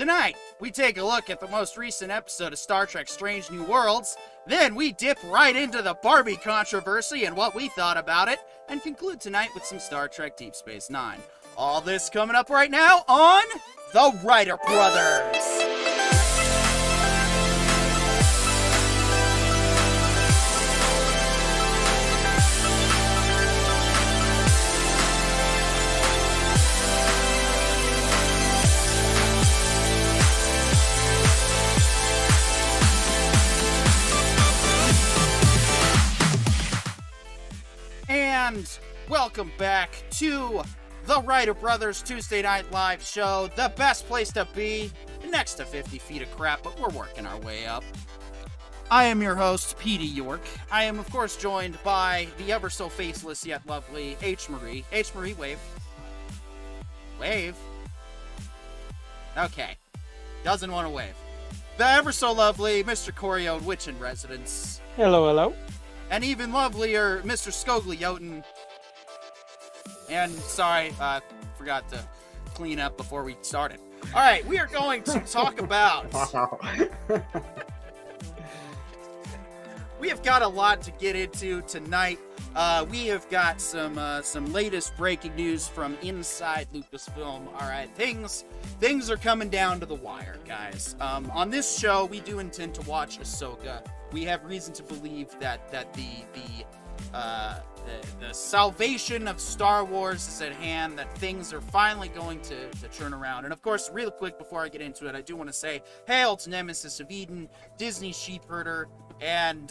Tonight, we take a look at the most recent episode of Star Trek Strange New Worlds, then we dip right into the Barbie controversy and what we thought about it, and conclude tonight with some Star Trek Deep Space Nine. All this coming up right now on The Writer Brothers. And welcome back to the Writer Brothers Tuesday Night Live show, the best place to be, next to 50 feet of crap, but we're working our way up. I am your host, Petey York. I am, of course, joined by the ever so faceless yet lovely H. Marie. H. Marie, wave. Wave. Okay. Doesn't want to wave. The ever so lovely Mr. Corio, Witch in Residence. Hello, hello. And even lovelier, Mr. Skoglioten. And sorry, forgot to clean up before we started. All right, we are going to talk about... We have got a lot to get into tonight. We have got some latest breaking news from inside Lucasfilm. All right, things are coming down to the wire, guys. On this show, we do intend to watch Ahsoka. We have reason to believe that the salvation of Star Wars is at hand, that things are finally going to turn around. And of course, real quick before I get into it, I do want to say, hail to Nemesis of Eden, Disney Sheepherder, and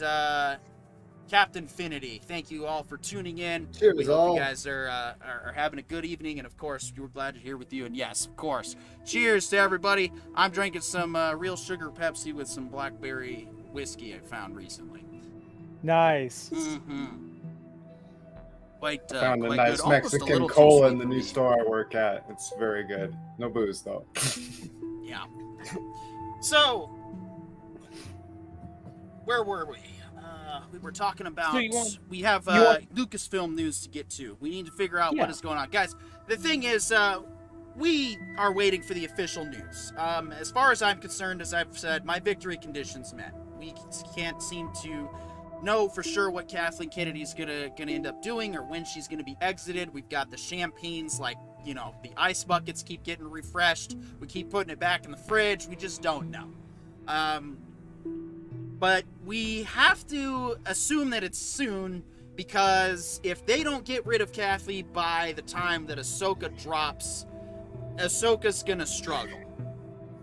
Captain Finity. Thank you all for tuning in. Cheers, we hope all. you guys are having a good evening, and of course, we were glad to hear with you. And yes, of course, cheers to everybody. I'm drinking some real sugar Pepsi with some blackberry whiskey I found recently. Nice. Mm-hmm. Found a quite nice good. Almost a Mexican little too cola sweet in the for new me. store I work at. It's very good. No booze though. Yeah. So, where were we? We were talking about, we have Lucasfilm news to get to. We need to figure out what is going on. Guys, the thing is, we are waiting for the official news. As far as I'm concerned, as I've said, my victory condition's met. We can't seem to know for sure what Kathleen Kennedy's gonna end up doing or when she's gonna be exited. We've got the champagnes, like, you know, the ice buckets keep getting refreshed. We keep putting it back in the fridge. We just don't know. But we have to assume that it's soon, because if they don't get rid of Kathy by the time that Ahsoka drops, Ahsoka's gonna struggle.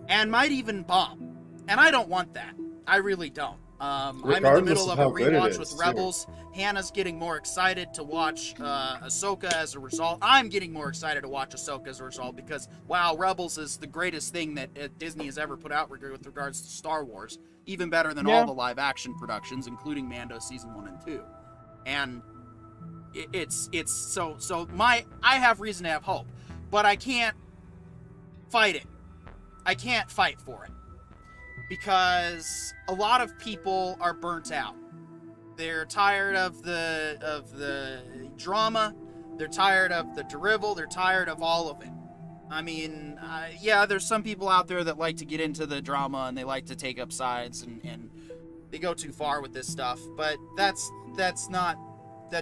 And might even bomb. And I don't want that. I really don't. I'm in the middle of a rewatch with Rebels. Hannah's getting more excited to watch Ahsoka as a result. I'm getting more excited to watch Ahsoka as a result because, wow, Rebels is the greatest thing that Disney has ever put out with regards to Star Wars. Even better than all the live-action productions, including Mando Season 1 and 2. And I have reason to have hope. But I can't fight it. I can't fight for it. Because a lot of people are burnt out. They're tired of the drama. They're tired of the drivel. They're tired of all of it. I mean, there's some people out there that like to get into the drama and they like to take up sides and they go too far with this stuff. But that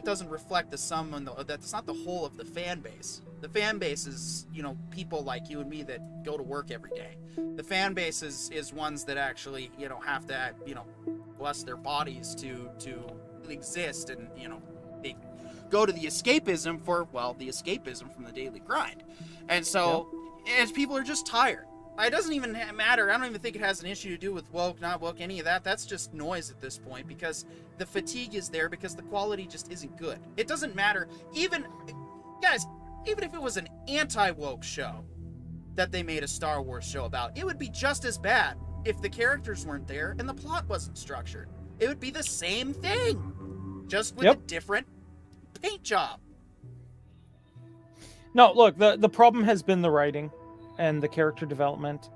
doesn't reflect the sum and that's not the whole of the fan base. The fan base is, you know, people like you and me that go to work every day. The fan base is ones that actually, you know, have to, you know, bless their bodies to exist, and, you know, they go to the escapism from the daily grind. And so, as people are just tired. It doesn't even matter. I don't even think it has an issue to do with woke, not woke, any of that. That's just noise at this point, because the fatigue is there because the quality just isn't good. It doesn't matter. Even if it was an anti-woke show that they made a Star Wars show about, it would be just as bad if the characters weren't there and the plot wasn't structured. It would be the same thing, just with a different paint job. No, look, the problem has been the writing and the character development.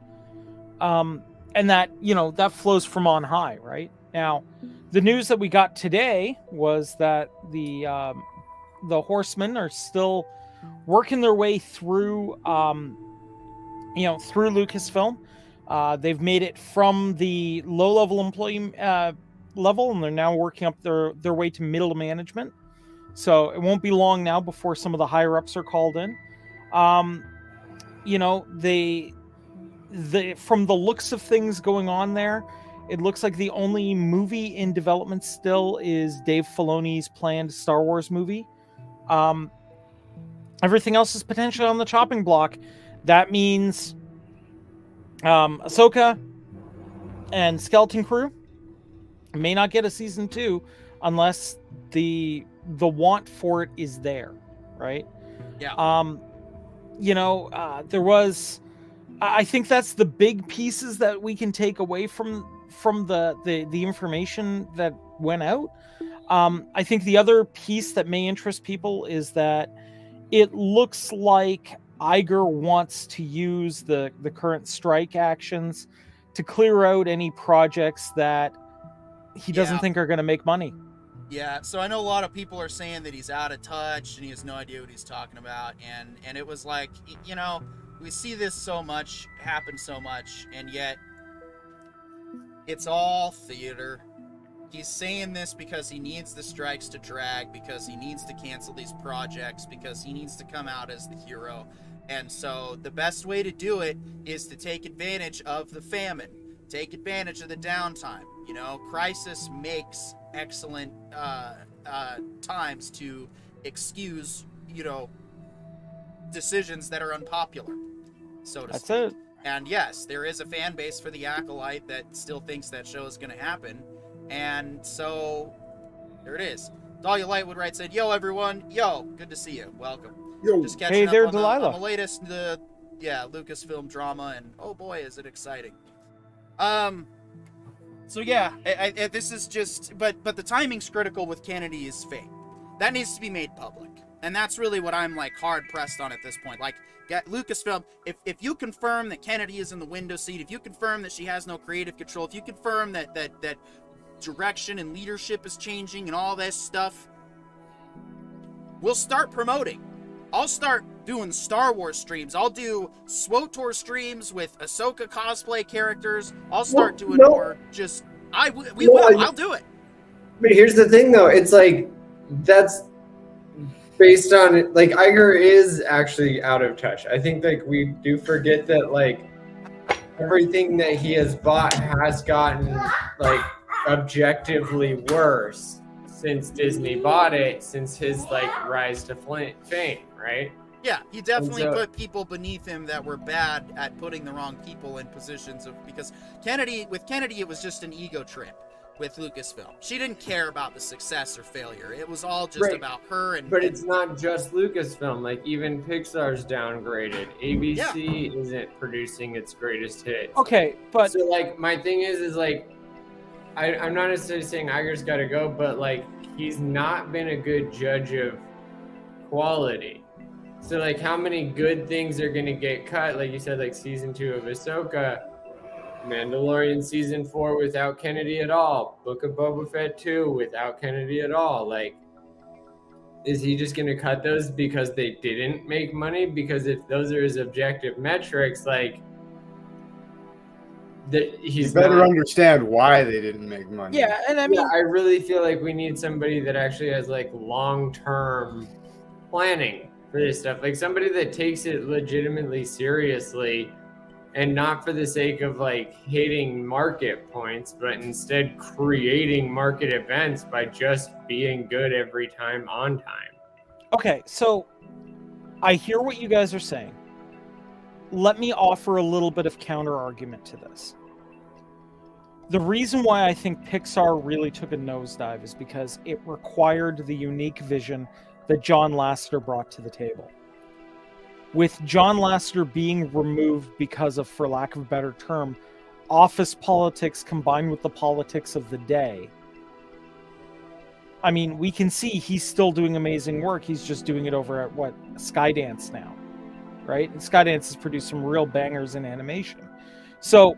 And that, you know, that flows from on high, right? Now, the news that we got today was that the Horsemen are still working their way through, through Lucasfilm. They've made it from the low-level employee level, and they're now working up their way to middle management. So it won't be long now before some of the higher-ups are called in. From the looks of things going on there, it looks like the only movie in development still is Dave Filoni's planned Star Wars movie. Everything else is potentially on the chopping block. That means Ahsoka and Skeleton Crew may not get a season 2 unless the want for it is there, right? Yeah. There was, I think that's the big pieces that we can take away from the information that went out. I think the other piece that may interest people is that it looks like Iger wants to use the current strike actions to clear out any projects that he doesn't think are going to make money. Yeah, so I know a lot of people are saying that he's out of touch and he has no idea what he's talking about, and it was like, we see this happen so much, and yet it's all theater. He's saying this because he needs the strikes to drag, because he needs to cancel these projects, because he needs to come out as the hero. And so the best way to do it is to take advantage of the famine, take advantage of the downtime. Crisis makes excellent times to excuse, decisions that are unpopular, so to speak. That's it. And yes, there is a fan base for the Acolyte that still thinks that show is going to happen. And so there it is. Dahlia Lightwood said, "Yo, everyone. Yo, good to see you. Welcome. Yo. Just catching Hey there, up Delilah. on the latest Lucasfilm drama, and oh boy, is it exciting." So yeah, this is just, but the timing's critical with Kennedy's fate. That needs to be made public, and that's really what I'm hard pressed on at this point. Get Lucasfilm. If you confirm that Kennedy is in the window seat, if you confirm that she has no creative control, if you confirm that direction and leadership is changing and all this stuff, we'll start promoting. I'll start doing Star Wars streams. I'll do SWOTOR streams with Ahsoka cosplay characters. I'll start doing more. I'll do it. But here's the thing, though. It's that's based on Iger is actually out of touch. I think we do forget that everything that he has bought has gotten objectively worse since Disney bought it, since his rise to fame, right? Yeah, he definitely put people beneath him that were bad at putting the wrong people in positions because with Kennedy it was just an ego trip with Lucasfilm. She didn't care about the success or failure. It was all just about her But it's not just Lucasfilm. Even Pixar's downgraded. ABC isn't producing its greatest hits. Okay, but so my thing is I'm not necessarily saying Iger's got to go, but he's not been a good judge of quality. So how many good things are going to get cut? Like you said, season 2 of Ahsoka, Mandalorian season 4 without Kennedy at all, Book of Boba Fett 2 without Kennedy at all. Is he just going to cut those because they didn't make money? Because if those are his objective metrics, he's better understand why they didn't make money. yeah, and I mean, I really feel we need somebody that actually has long-term planning for this stuff. Somebody that takes it legitimately seriously and not for the sake of hitting market points, but instead creating market events by just being good every time on time. okay, so I hear what you guys are saying. Let me offer a little bit of counter argument to this. The reason why I think Pixar really took a nosedive is because it required the unique vision that John Lasseter brought to the table. With John Lasseter being removed because of, for lack of a better term, office politics combined with the politics of the day, I mean, we can see he's still doing amazing work. He's just doing it over at Skydance now, right? And Skydance has produced some real bangers in animation. So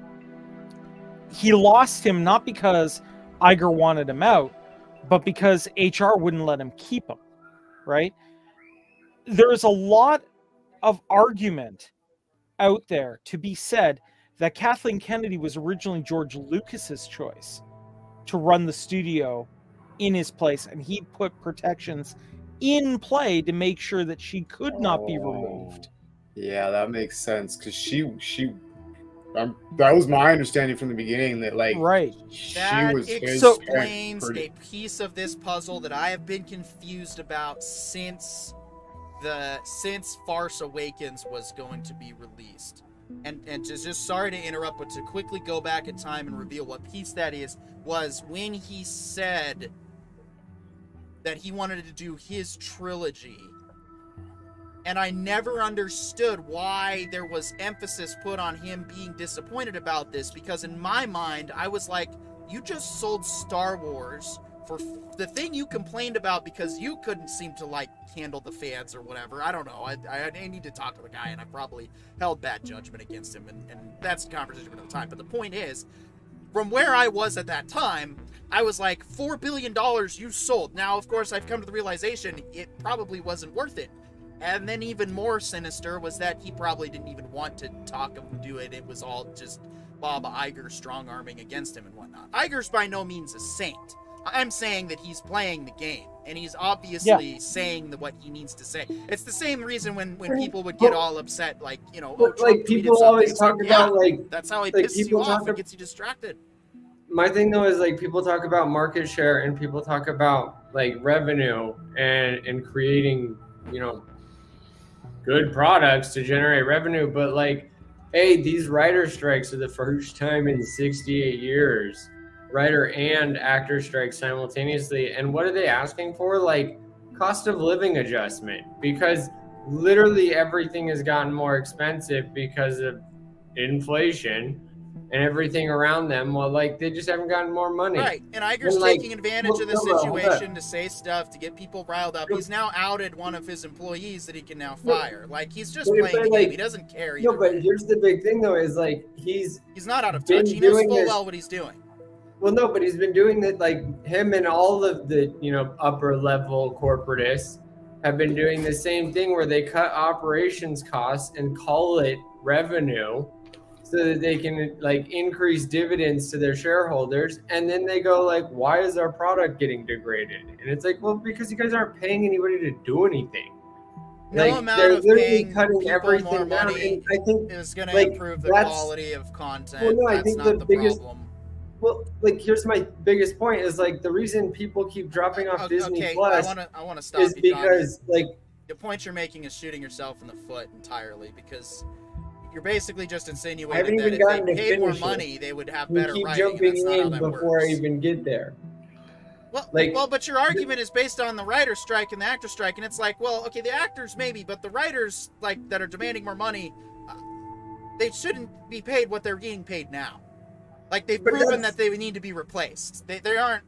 he lost him not because Iger wanted him out, but because HR wouldn't let him keep him, right? There's a lot of argument out there to be said that Kathleen Kennedy was originally George Lucas's choice to run the studio in his place, and he put protections in play to make sure that she could not be removed. Yeah, that makes sense, because that was my understanding from the beginning, that like Right. she That was his explains pretty- a piece of this puzzle that I have been confused about since Farce Awakens was going to be released. And just sorry to interrupt, but to quickly go back in time and reveal what piece that is, was when he said that he wanted to do his trilogy. And I never understood why there was emphasis put on him being disappointed about this, because in my mind, I was like, you just sold Star Wars for the thing you complained about because you couldn't seem to like handle the fans or whatever. I don't know. I need to talk to the guy, and I probably held bad judgment against him, and that's the conversation for another time. But the point is, from where I was at that time, I was like, $4 billion you sold. Now, of course, I've come to the realization it probably wasn't worth it. And then even more sinister was that he probably didn't even want to talk and do it. It was all just Bob Iger strong-arming against him and whatnot. Iger's by no means a saint. I'm saying that he's playing the game, and he's obviously saying what he needs to say. It's the same reason when people would get all upset, like, you know, But, like, people always talk about, like, that's how he like, pisses you people off talk and gets you distracted. my thing though is like people talk about market share and people talk about like revenue and creating, you know, good products to generate revenue, but like, hey, these writer strikes are the first time in 68 years, writer and actor strikes simultaneously. And what are they asking for? Like cost of living adjustment, because literally everything has gotten more expensive because of inflation and everything around them. Well, like they just haven't gotten more money. Right, and Iger's And, like, taking advantage of the hold on. situation to say stuff to get people riled up. He's now outed one of his employees that he can now fire. Like he's just But- playing but, the like, game. He doesn't care. No, either but way. here's the big thing though, is like he's He's not out of been touch. He knows doing full this- well what he's doing. well, no, but he's been doing that. Like him and all of the, you know, upper level corporatists have been doing the same thing where they cut operations costs and call it revenue so that they can like increase dividends to their shareholders. And then they go like, why is our product getting degraded? And it's like, well, because you guys aren't paying anybody to do anything. No Like, amount they're of literally paying cutting people everything more down. money And I think, is going to like, improve the that's- quality of content. Well, no, I That's think not the biggest- problem. well, like here's my biggest point is like the reason people keep dropping off Disney Okay, Plus I want to stop is you, John. because like The point you're making is shooting yourself in the foot entirely, because you're basically just I insinuating haven't that even if gotten they to paid more finish it. money, they would have you better keep writing. And jumping that's not how in that before I works. even get there. Well, like- but your argument is based on the writer strike and the actor strike, and it's like, well, okay, the actors maybe, but the writers like that are demanding more money, they shouldn't be paid what they're getting paid now. Like they've But proven that's- that they need to be replaced. They aren't.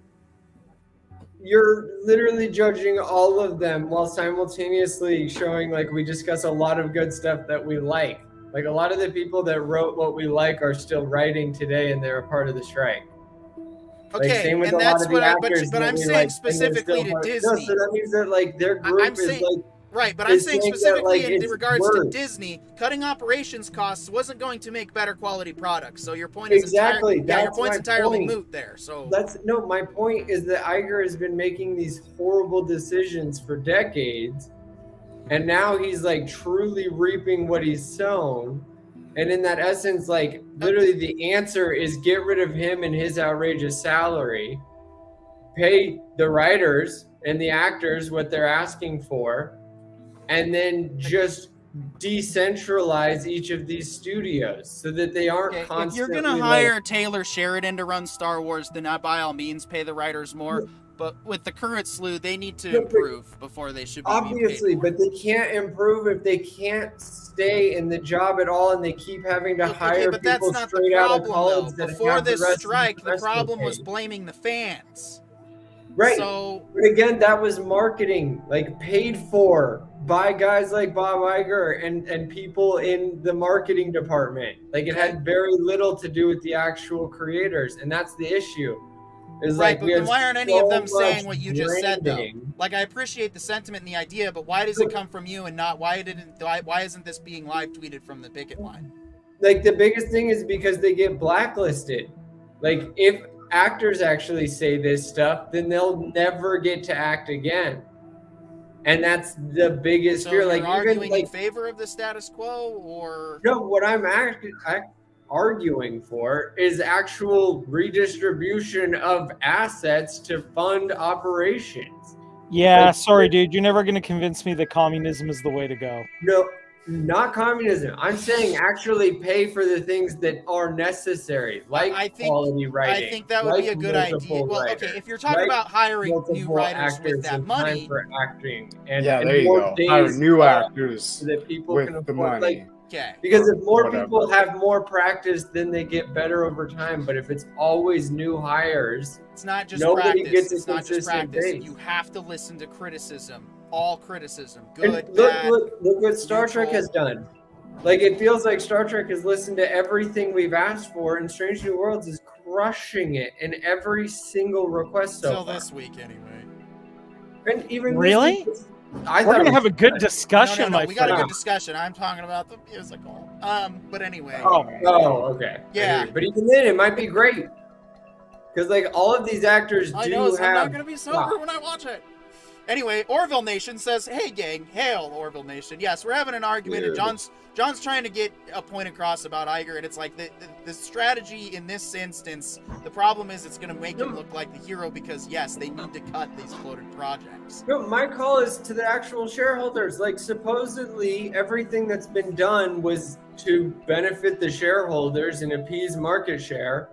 You're literally judging all of them while simultaneously showing like we discuss a lot of good stuff that we like. Like a lot of the people that wrote what we like are still writing today and they're a part of the strike. Like, Okay, same with and a lot that's of the what actors but that I'm we saying like, and they're specifically still to part- Disney. No, so that means that like their group I'm is saying- like Right, but I'm It's saying saying that, specifically like, in it's regards to worse. Disney, cutting operations costs wasn't going to make better quality products. So your point is Exactly, your that's point's my entirely point. moot there. So that's no, my point is that Iger has been making these horrible decisions for decades, and now he's like truly reaping what he's sown. And in that essence, like literally the answer is get rid of him and his outrageous salary, pay the writers and the actors what they're asking for, and then just decentralize each of these studios so that they aren't okay, if constantly you're gonna like- hire Taylor Sheridan to run Star Wars, then by all means pay the writers more. But with the current slew, they need to No, but- improve before they should be being Obviously, paid more. but they can't improve if they can't stay in the job at all, and they keep having to hire but that's people not the straight out of problem, college though. that Before have the this rest of strike, the rest of problem was pay. blaming the fans. Right. So But again, that was marketing, like paid for by guys like Bob Iger and people in the marketing department. Like it had very little to do with the actual creators, and that's the issue. Is right, like but we then have why aren't any of so them saying much what you just said though? branding. Like I appreciate the sentiment and the idea, but why does it come from you and not why isn't this being live tweeted from the picket line? like the biggest thing is because they get blacklisted. Like if actors actually say this stuff, then they'll never get to act again. And that's the biggest So fear. you're Like arguing even like in favor of the status quo, or no, what I'm arguing for is actual redistribution of assets to fund operations. Yeah, Like, sorry, dude. You're never going to convince me that communism is the way to go. No, not communism. I'm saying actually pay for the things that are necessary, like I think, quality writing. I think that would be a good idea. multiple Well, writers, okay, if you're talking like about hiring new multiple writers with actors that and money, time for acting, and Yeah, and there you more go. days Hire new off actors so that people with can the afford. money. Like, okay. because if more Whatever. people have more practice, then they get better over time. But if it's always new hires, It's not just nobody practice. gets a It's not just consistent practice. base. You have to listen to criticism. All criticism. And Good, look, bad. look what Star Trek neutral. has done. Like it feels like Star Trek has listened to everything we've asked for, and Strange New Worlds is crushing it in every single request so Till far. this week, anyway. And even Really? this week, I We're thought going it to have was a good good. discussion, No, my we got a friend. good discussion. I'm talking about the musical. But anyway. Oh, Oh, okay. I Yeah. hear you. But even then, it might be great because like all of these actors I do know, so I'm not have. going to be sober when I watch it. Anyway, Orville Nation says, "Hey gang, hail Orville Nation. Yes, we're having an argument, and Dude. John's trying to get a point across about Iger, and it's like the strategy in this instance. The problem is it's going to make him look like the hero because yes, they need to cut these floated projects. No, my call is to the actual shareholders. Like supposedly everything that's been done was to benefit the shareholders and appease market share.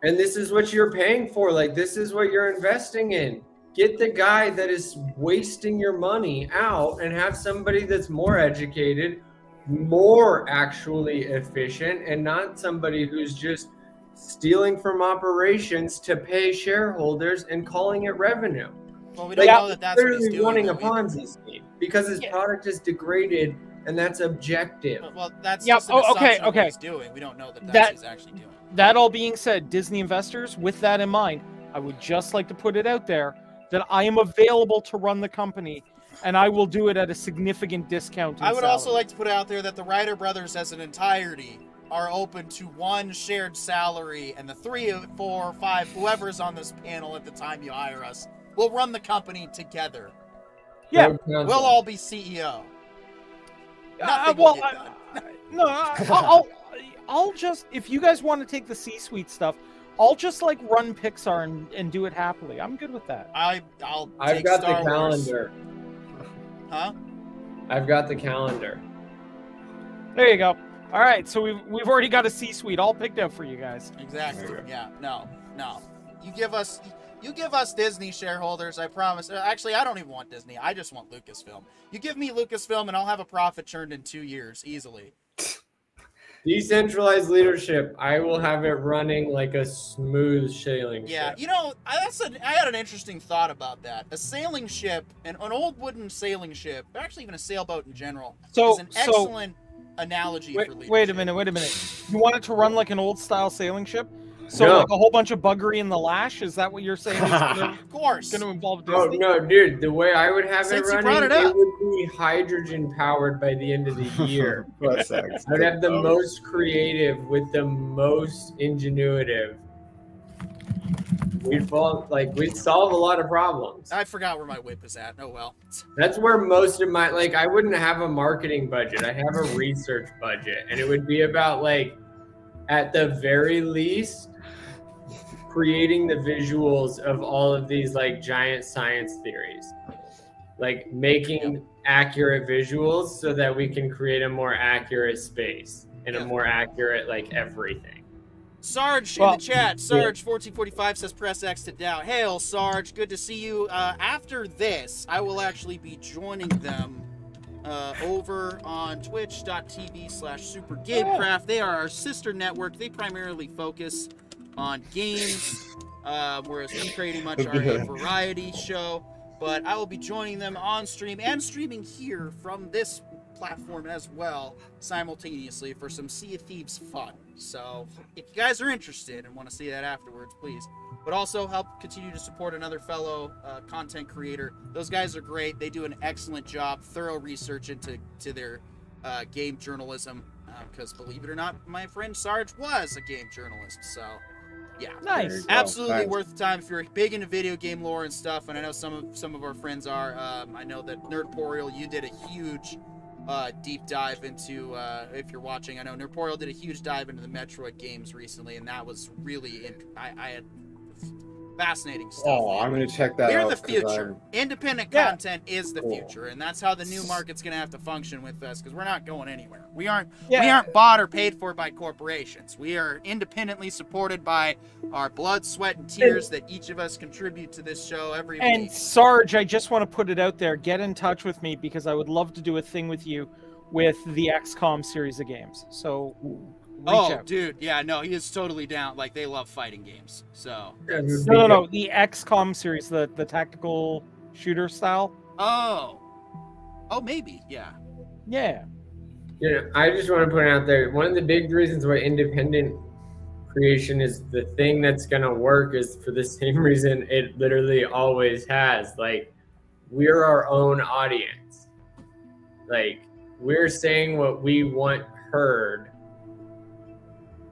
And this is what you're paying for. Like this is what you're investing in. Get the guy that is wasting your money out and have somebody that's more educated, more actually efficient, and not somebody who's just stealing from operations to pay shareholders and calling it revenue. Well, we don't Like, know that that's what he's literally doing. running a though, either. Ponzi scheme because his Yeah. product is degraded, and that's objective. Well, that's Yep. just an Oh, okay, assumption of what okay. he's doing. We don't know that that's That- what he's actually doing. That all being said, Disney investors, with that in mind, I would just like to put it out there that I am available to run the company, and I will do it at a significant discount. I would also like to put out there that the Ryder brothers as an entirety are open to one shared salary, and the 3, 4, 5, whoever's on this panel at the time you hire us, will run the company together. Yeah. We'll all be CEO. Nothing well, will get done. no, I'll just, if you guys want to take the C-suite stuff, I'll just like run Pixar and do it happily. I'm good with that. I'll I've take got Star the Wars. calendar. Huh? I've got the calendar. There you go. All right, so we've already got a C-suite all picked out for you guys. Exactly. There you go. Yeah. No. You give us Disney shareholders, I promise. Actually, I don't even want Disney. I just want Lucasfilm. You give me Lucasfilm, and I'll have a profit turned in 2 years easily. Decentralized leadership. I will have it running like a smooth sailing Yeah, ship. you know, I had an interesting thought about that. A sailing ship, an old wooden sailing ship, or actually even a sailboat in general, is an excellent analogy for leadership. Wait a minute. You want it to run like an old style sailing ship? So No. like a whole bunch of buggery in the lash? Is that what you're saying? Is Of course. going to involve Oh Disney? no, dude! The way I would have Since it you running, brought it up. would be hydrogen powered by the end of the year. That sounds I'd have the good. most creative with the most ingenuitive. We'd solve a lot of problems. I forgot where my whip is at. Oh well. That's where most of my I wouldn't have a marketing budget. I have a research budget, and it would be about at the very least creating the visuals of all of these giant science theories, making accurate visuals so that we can create a more accurate space and a more accurate everything. Sarge in the chat. Sarge1445 says press X to doubt. Hail, Sarge. Good to see you. After this, I will actually be joining them over on twitch.tv/supergamecraft. They are our sister network. They primarily focus on games, whereas we pretty much are a variety show. But I will be joining them on stream and streaming here from this platform as well simultaneously for some Sea of Thieves fun. So if you guys are interested and want to see that afterwards, please. But also help continue to support another fellow content creator. Those guys are great. They do an excellent job, thorough research into their game journalism. because believe it or not, my friend Sarge was a game journalist. So, yeah, There Nice. you go. absolutely Nice. worth the time if you're big into video game lore and stuff. And I know some of our friends are. I know that Nerdporial, you did a huge deep dive into. If you're watching, I know Nerdporial did a huge dive into the Metroid games recently, and that was really. I had fascinating stuff. Oh, I'm gonna check that We're out. the 'cause future. Independent Yeah. content is the Cool. future, and that's how the new market's gonna have to function with us because we're not going anywhere. We aren't Yeah. bought or paid for by corporations. We are independently supported by our blood, sweat, and tears that each of us contribute to this show every And week. Sarge, I just want to put it out there. Get in touch with me because I would love to do a thing with you with the XCOM series of games. So reach out. Dude, yeah, no, he is totally down. Like they love fighting games, so. No. The XCOM series, the tactical shooter style. Oh, maybe, yeah. Yeah. You know, I just want to put out there, one of the big reasons why independent creation is the thing that's going to work is for the same reason it literally always has. Like, we're our own audience. Like, we're saying what we want heard.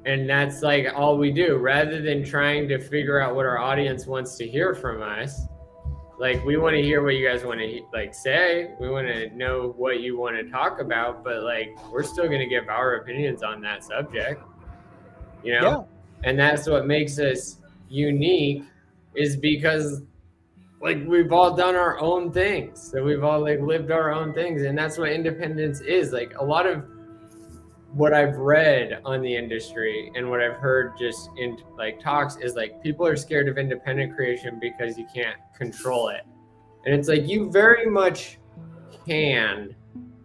And that's like all we do, rather than trying to figure out what our audience wants to hear from us. Like, we want to hear what you guys want to like say. We want to know what you want to talk about, but like, we're still going to give our opinions on that subject, you know? And that's what makes us unique, is because like we've all done our own things. So we've all like lived our own things, and that's what independence is. Like, a lot of what I've read on the industry and what I've heard just in like talks is like people are scared of independent creation because you can't control it. And it's like, you very much can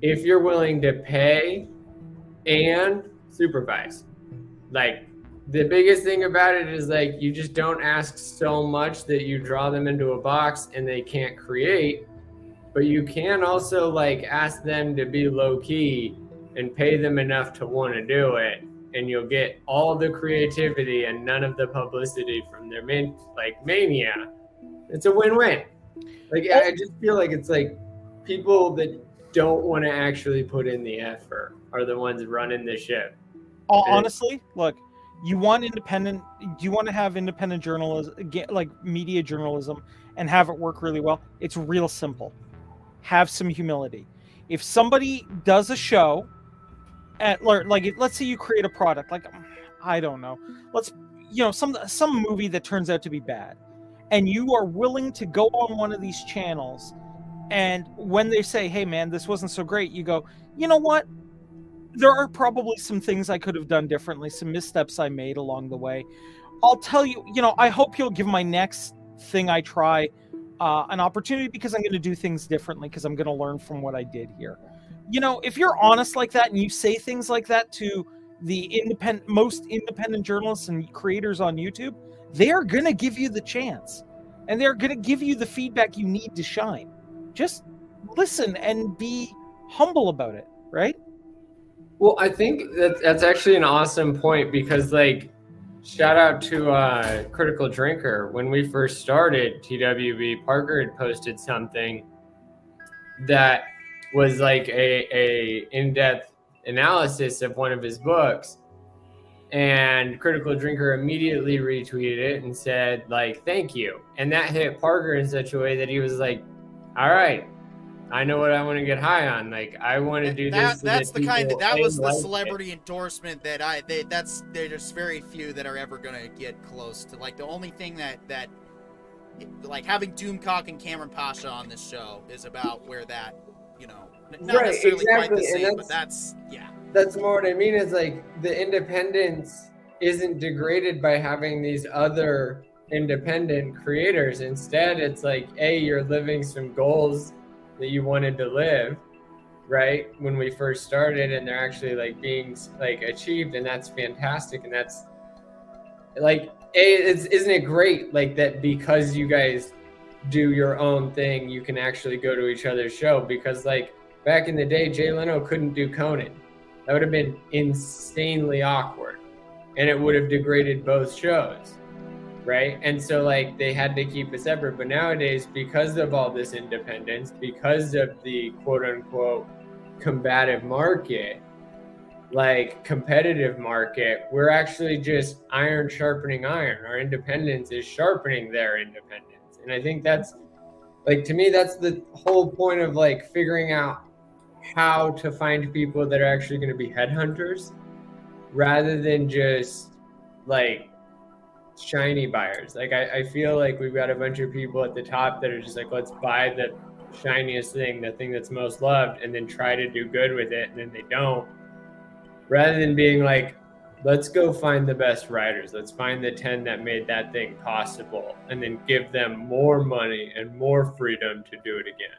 if you're willing to pay and supervise. Like, the biggest thing about it is like, you just don't ask so much that you draw them into a box and they can't create, but you can also like ask them to be low key and pay them enough to want to do it, and you'll get all the creativity and none of the publicity from their mania. It's a win-win. Like, I just feel like it's like people that don't want to actually put in the effort are the ones running the ship. Honestly, look, you want independent. Do you want to have independent journalism, like media journalism, and have it work really well? It's real simple. Have some humility. If somebody does a show, let's say you create a product, like, I don't know, some movie that turns out to be bad, and you are willing to go on one of these channels, and when they say, hey man, this wasn't so great, you go, you know what, there are probably some things I could have done differently, some missteps I made along the way. I'll tell you, I hope you'll give my next thing I try an opportunity, because I'm going to do things differently, because I'm going to learn from what I did here. If you're honest like that and you say things like that to the most independent journalists and creators on YouTube, they are going to give you the chance, and they're going to give you the feedback you need to shine. Just listen and be humble about it, right? Well, I think that's actually an awesome point, because like, shout out to Critical Drinker. When we first started TWB, Parker had posted something that was like a in-depth analysis of one of his books, and Critical Drinker immediately retweeted it and said like, thank you. And that hit Parker in such a way that he was like, all right, I know what I want to get high on. Like, I want to do this. That's the kind of, that was the like celebrity endorsement that there's very few that are ever gonna get close to. Like, the only thing that like having Doomcock and Cameron Pasha on this show is about where that, not Right, necessarily quite the exactly, same, and but that's, yeah. That's more what I mean, is like, the independence isn't degraded by having these other independent creators. Instead, it's like, you're living some goals that you wanted to live, right, when we first started, and they're actually like being like achieved, and that's fantastic. And that's like, isn't it great like that, because you guys do your own thing, you can actually go to each other's show? Because like, back in the day, Jay Leno couldn't do Conan. That would have been insanely awkward, and it would have degraded both shows, right? And so like, they had to keep it separate. But nowadays, because of all this independence, because of the quote unquote combative market, like competitive market. We're actually just iron sharpening iron. Our independence is sharpening their independence. And I think that's like, to me, that's the whole point of like figuring out how to find people that are actually going to be headhunters rather than just like shiny buyers. Like I feel like we've got a bunch of people at the top that are just like, let's buy the shiniest thing, the thing that's most loved, and then try to do good with it, and then they don't. Rather than being like, let's go find the best writers. Let's find the 10 that made that thing possible, and then give them more money and more freedom to do it again.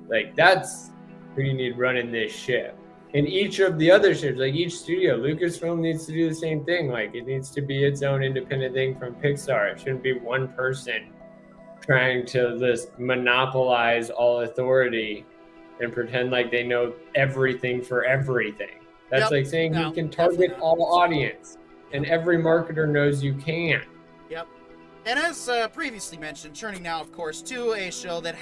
Like, that's who you need running this ship. And each of the other ships, like each studio, Lucasfilm needs to do the same thing. Like, it needs to be its own independent thing from Pixar. It shouldn't be one person trying to just monopolize all authority and pretend like they know everything for everything. That's like saying you can target all audience, and every marketer knows you can. Yep. And as previously mentioned, turning now, of course, to a show that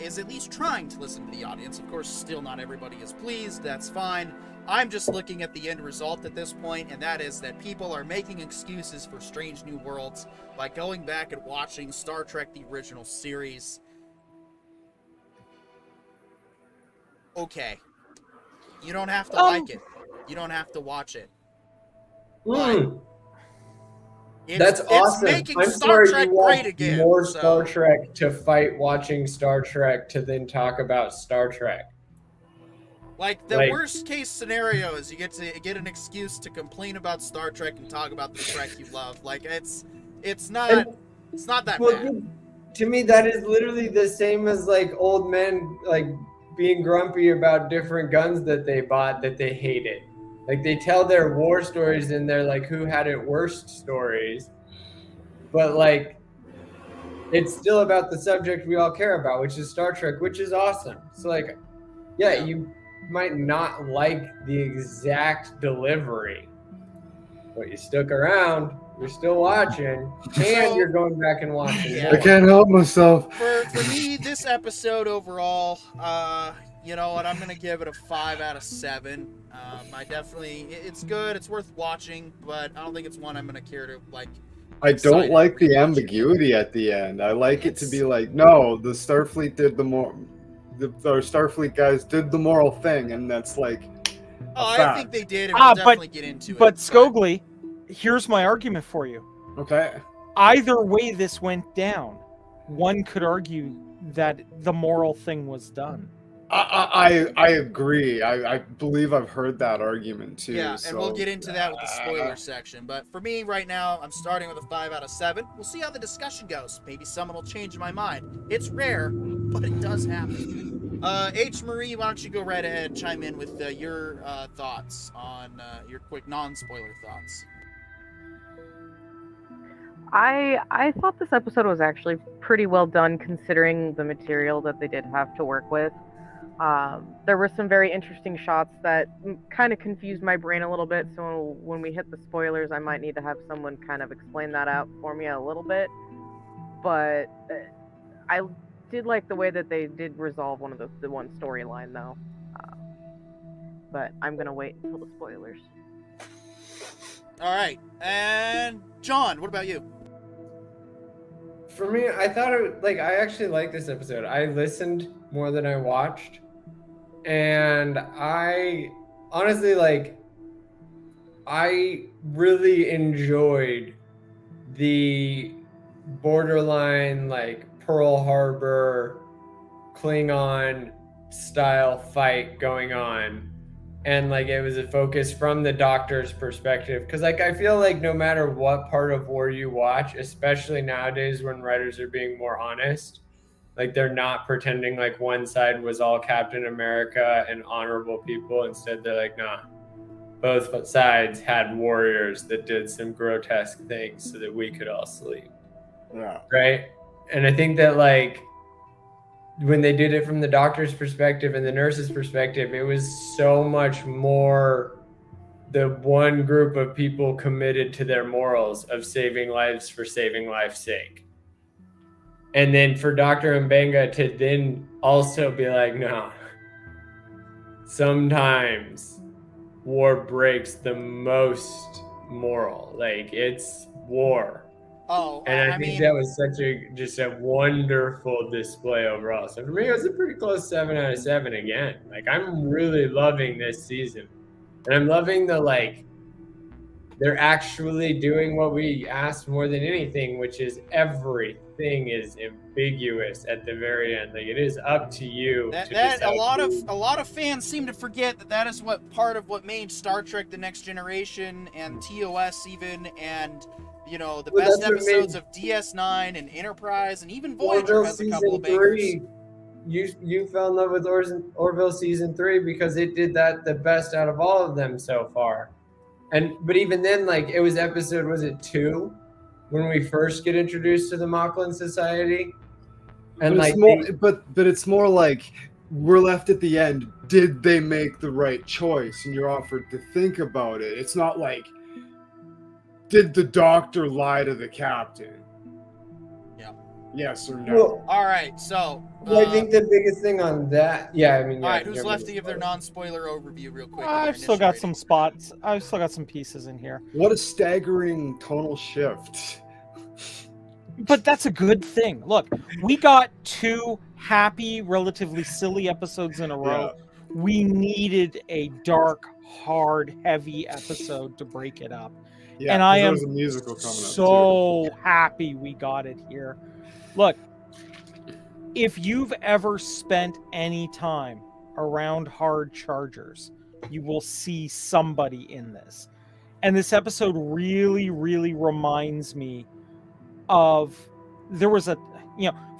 is at least trying to listen to the audience. Of course, still not everybody is pleased. That's fine. I'm just looking at the end result at this point, and that is that people are making excuses for Strange New Worlds by going back and watching Star Trek: The Original Series. Okay. You don't have to like it. You don't have to watch it. That's awesome. It's making I'm Star sorry Trek you watched great again. more Star Trek to fight watching Star Trek to then talk about Star Trek. Like, the worst case scenario is you get an excuse to complain about Star Trek and talk about the Trek you love. Like, it's not that bad. To me, that is literally the same as like old men like being grumpy about different guns that they bought that they hated. Like, they tell their war stories and they're like, who had it worst stories. But like, it's still about the subject we all care about, which is Star Trek, which is awesome. So like, yeah, you might not like the exact delivery, but you stuck around, you're still watching, and you're going back and watching. I can't help myself. For me, this episode overall, you know what, I'm gonna give it a 5 out of 7. It's good, it's worth watching, but I don't think it's one I'm gonna care to like. I don't like the ambiguity at the end. I like it to be like, no, the Starfleet did our Starfleet guys did the moral thing, and that's like. I think they did, and we'll definitely get into it. But Scogli, here's my argument for you. Okay. Either way this went down, one could argue that the moral thing was done. I agree. I believe I've heard that argument too. Yeah, so, and we'll get into that with the spoiler section. But for me, right now, I'm starting with a 5 out of 7. We'll see how the discussion goes. Maybe someone will change my mind. It's rare, but it does happen. H. Marie, why don't you go right ahead and chime in with your thoughts on your quick non-spoiler thoughts. I thought this episode was actually pretty well done considering the material that they did have to work with. There were some very interesting shots that kind of confused my brain a little bit, so when we hit the spoilers, I might need to have someone kind of explain that out for me a little bit. But I did like the way that they did resolve the one storyline, though. But I'm going to wait until the spoilers. All right. And John, what about you? For me, I thought I actually liked this episode. I listened more than I watched. And I honestly, I really enjoyed the borderline, Pearl Harbor, Klingon style fight going on. And, it was a focus from the Doctor's perspective. Because, I feel like no matter what part of war you watch, especially nowadays when writers are being more honest, they're not pretending like one side was all Captain America and honorable people. Instead, they're like, nah, both sides had warriors that did some grotesque things so that we could all sleep. Yeah. Right? And I think that, when they did it from the Doctor's perspective and the nurse's perspective, it was so much more the one group of people committed to their morals of saving lives for saving life's sake. And then for Dr. Mbenga to then also be like, no, sometimes war breaks the most moral. Like, it's war. Oh, And I I think mean, that was just a wonderful display overall. So for me, it was a pretty close 7 out of 7 again. Like, I'm really loving this season. And I'm loving the, like, they're actually doing what we asked more than anything, which is everything is ambiguous at the very end. Like, it is up to you to that decide. a lot of fans seem to forget that is what part of what made Star Trek: The Next Generation and TOS even, and the Well, best that's what episodes made of DS9 and Enterprise and even Voyager Orville has a couple season of bangers. 3. You fell in love with Orville season 3 because it did that the best out of all of them so far. But even then, like, it was episode, was it 2, when we first get introduced to the Mocklin Society, and But like it's more, but it's more like we're left at the end. Did they make the right choice? And you're offered to think about it. It's not like, did the doctor lie to the captain? Yeah. Yes or no? Well, All right, so I think the biggest thing on that, yeah, I mean, all yeah, right, who's left to give their non-spoiler overview real quick? of their I've still initial got rating? some spots. I've still got some pieces in here. What a staggering tonal shift. But that's a good thing. Look, we got 2 happy, relatively silly episodes in a row. We needed a dark, hard, heavy episode to break it up. Yeah, And I 'cause there am was a musical coming up so happy we got it here. Look, if you've ever spent any time around hard chargers, you will see somebody in this. And this episode really, really reminds me of, there was a,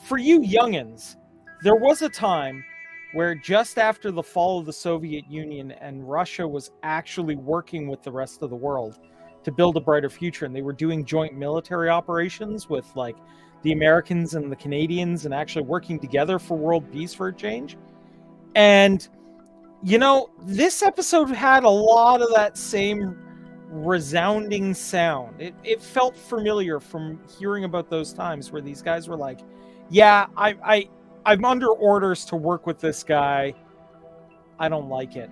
for you youngins, there was a time where just after the fall of the Soviet Union and Russia was actually working with the rest of the world to build a brighter future, and they were doing joint military operations with like the Americans and the Canadians and actually working together for world peace for a change. And this episode had a lot of that same resounding sound. It felt familiar from hearing about those times where these guys were like, yeah, I'm under orders to work with this guy. I don't like it.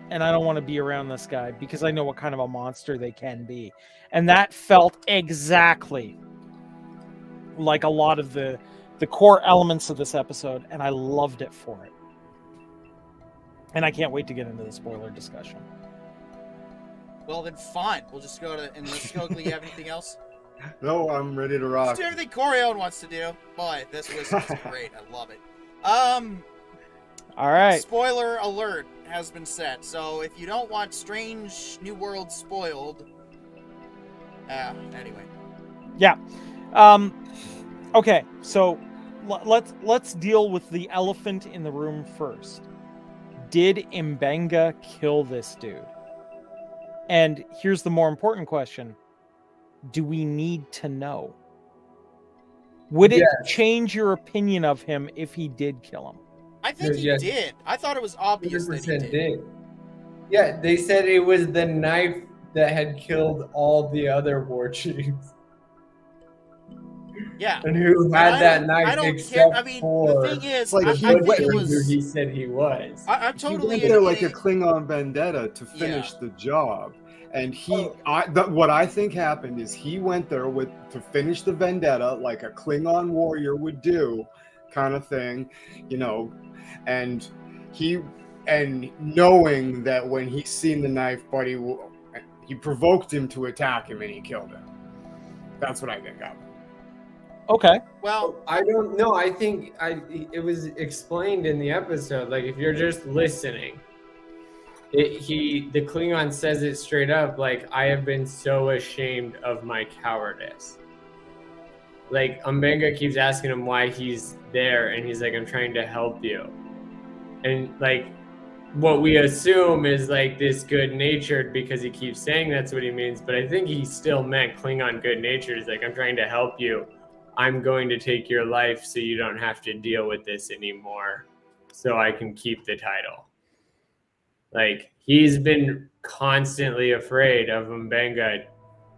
And I don't want to be around this guy because I know what kind of a monster they can be. And that felt exactly like a lot of the core elements of this episode, and I loved it for it. And I can't wait to get into the spoiler discussion. Well, then fine. We'll just go to, and let's go. Do you have anything else? No, I'm ready to rock. Let's do everything Coriolan wants to do. Boy, this was great. I love it. All right. Spoiler alert has been set. So if you don't want Strange New World spoiled, anyway. Yeah. Okay. So let's deal with the elephant in the room first. Did M'Benga kill this dude? And here's the more important question. Do we need to know? Would it change your opinion of him if he did kill him? I think he did. I thought it was obvious that he did. Yeah, they said it was the knife that had killed all the other war chiefs. Yeah. And who had that knife I don't except care. I mean, for the thing is, like I think it was. who he said he was. I'm totally. He went there like a Klingon vendetta to finish the job. And what I think happened is he went there to finish the vendetta like a Klingon warrior would do, kind of thing, and knowing that when he seen the knife, buddy, he provoked him to attack him and he killed him. That's what I think happened. Okay. Well, I don't know. I think it was explained in the episode. Like, if you're just listening. The Klingon says it straight up, like, I have been so ashamed of my cowardice. Like, M'Benga keeps asking him why he's there, and he's like, I'm trying to help you. And, like, what we assume is, like, this good-natured, because he keeps saying that's what he means, but I think he still meant Klingon good-natured. He's like, I'm trying to help you. I'm going to take your life so you don't have to deal with this anymore, so I can keep the title. Like, he's been constantly afraid of M'Benga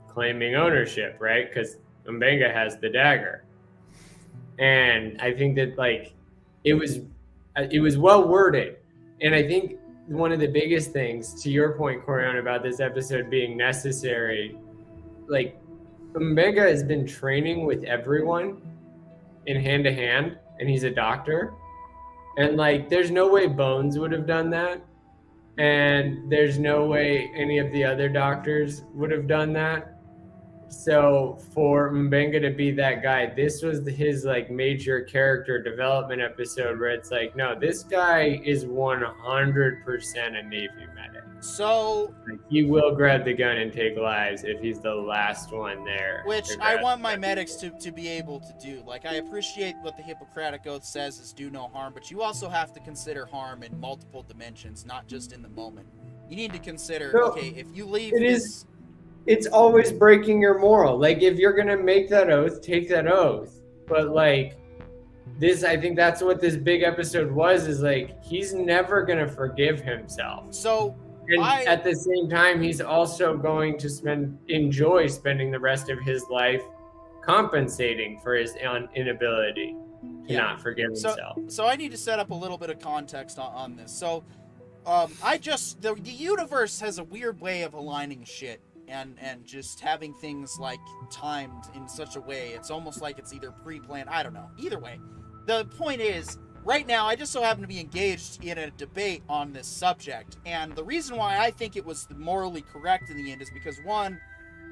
claiming ownership, right? Because M'Benga has the dagger. And I think that, like, it was well worded. And I think one of the biggest things, to your point, Corian, about this episode being necessary, like, Omega has been training with everyone in hand to hand, and he's a doctor. And, like, there's no way Bones would have done that. And there's no way any of the other doctors would have done that. So for Mbenga to be that guy, this was his like major character development episode where it's like, no, this guy is 100% a Navy medic. So Like, he will grab the gun and take lives if he's the last one there. which I want my medics to be able to do. Like, I appreciate what the Hippocratic Oath says is do no harm, but you also have to consider harm in multiple dimensions, not just in the moment. You need to consider, No, okay, if you leave it this... is- It's always breaking your moral. Like, if you're gonna make that oath, take that oath. But like this, I think that's what this big episode was, is like, he's never gonna forgive himself. So, And at the same time, he's also going to enjoy spending the rest of his life compensating for his inability to not forgive himself. So I need to set up a little bit of context on this. So, the universe has a weird way of aligning shit and just having things like timed in such a way. It's almost like it's either pre-planned. I don't know. Either way, the point is, right now, I just so happen to be engaged in a debate on this subject. And the reason why I think it was morally correct in the end is because, one,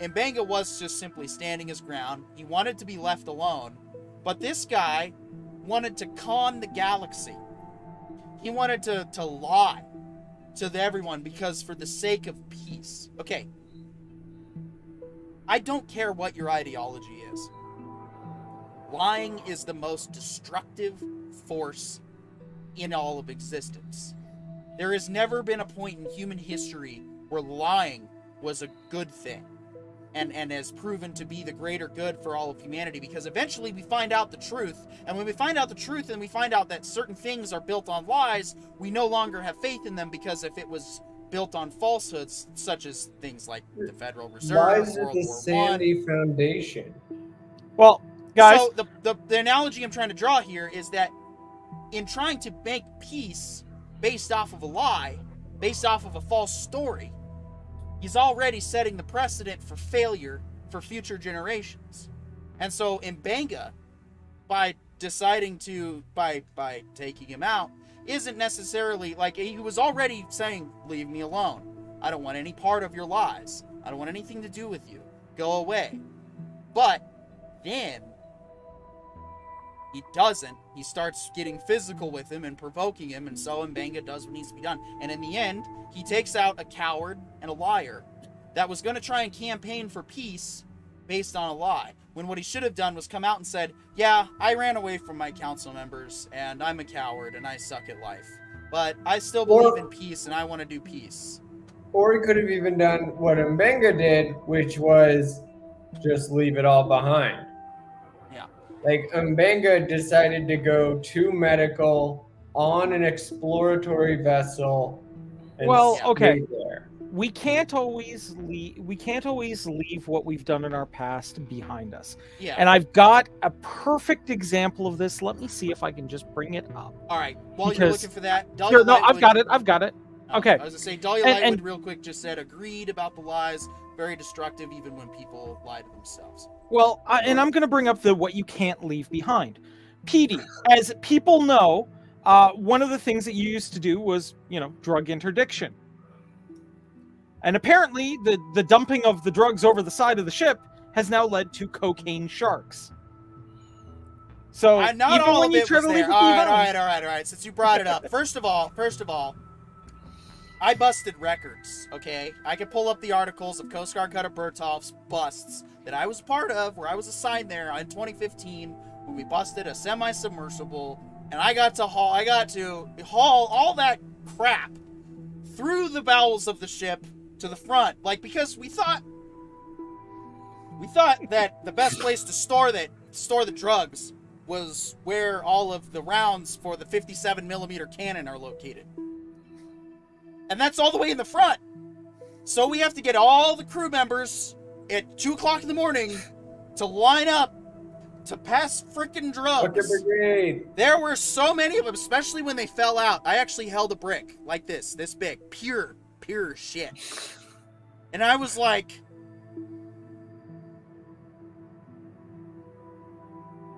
Mbenga was just simply standing his ground. He wanted to be left alone. But this guy wanted to con the galaxy. He wanted to lie to everyone because for the sake of peace. Okay. I don't care what your ideology is. Lying is the most destructive force in all of existence. There has never been a point in human history where lying was a good thing and has proven to be the greater good for all of humanity, because eventually we find out the truth, and when we find out the truth and we find out that certain things are built on lies, we no longer have faith in them, because if it was built on falsehoods, such as things like the Federal Reserve, Why is it World the War sandy foundation? Well, guys, So the analogy I'm trying to draw here is that in trying to make peace based off of a lie, based off of a false story, he's already setting the precedent for failure for future generations. And so Mbenga, by deciding to, by taking him out, isn't necessarily, like, he was already saying, leave me alone. I don't want any part of your lies. I don't want anything to do with you. Go away. But then he doesn't. He starts getting physical with him and provoking him, and so Mbenga does what needs to be done. And in the end, he takes out a coward and a liar that was going to try and campaign for peace based on a lie, when what he should have done was come out and said, yeah, I ran away from my council members, and I'm a coward, and I suck at life. But I still believe in peace, and I want to do peace. Or he could have even done what Mbenga did, which was just leave it all behind. Yeah. Like, Mbenga decided to go to medical on an exploratory vessel. And Well, stay okay. there. we can't always leave what we've done in our past behind us. Yeah. And I've got a perfect example of this. Let me see if I can just bring it up. All right. While you're Because- looking for that, Here, no, I've got it. Oh, Okay. I was gonna say Dahlia And- Lightwood and- real quick just said agreed about the lies. Very destructive, even when people lie to themselves. Well, and I'm going to bring up the what you can't leave behind. PD, as people know, one of the things that you used to do was, drug interdiction. And apparently, the dumping of the drugs over the side of the ship has now led to cocaine sharks. So Not even all when of you it try was to there. leave it All behind, right. Since you brought it up, first of all, I busted records. Okay, I could pull up the articles of Coast Guard Cutter Bertolf's busts that I was part of, where I was assigned there in 2015 when we busted a semi-submersible, and I got to haul all that crap through the bowels of the ship to the front, like, because we thought that the best place to store the drugs was where all of the rounds for the 57mm cannon are located. And that's all the way in the front. So we have to get all the crew members at 2 o'clock in the morning to line up to pass freaking Bucket drugs. Brigade. There were so many of them, especially when they fell out. I actually held a brick like this big, pure shit. And I was like,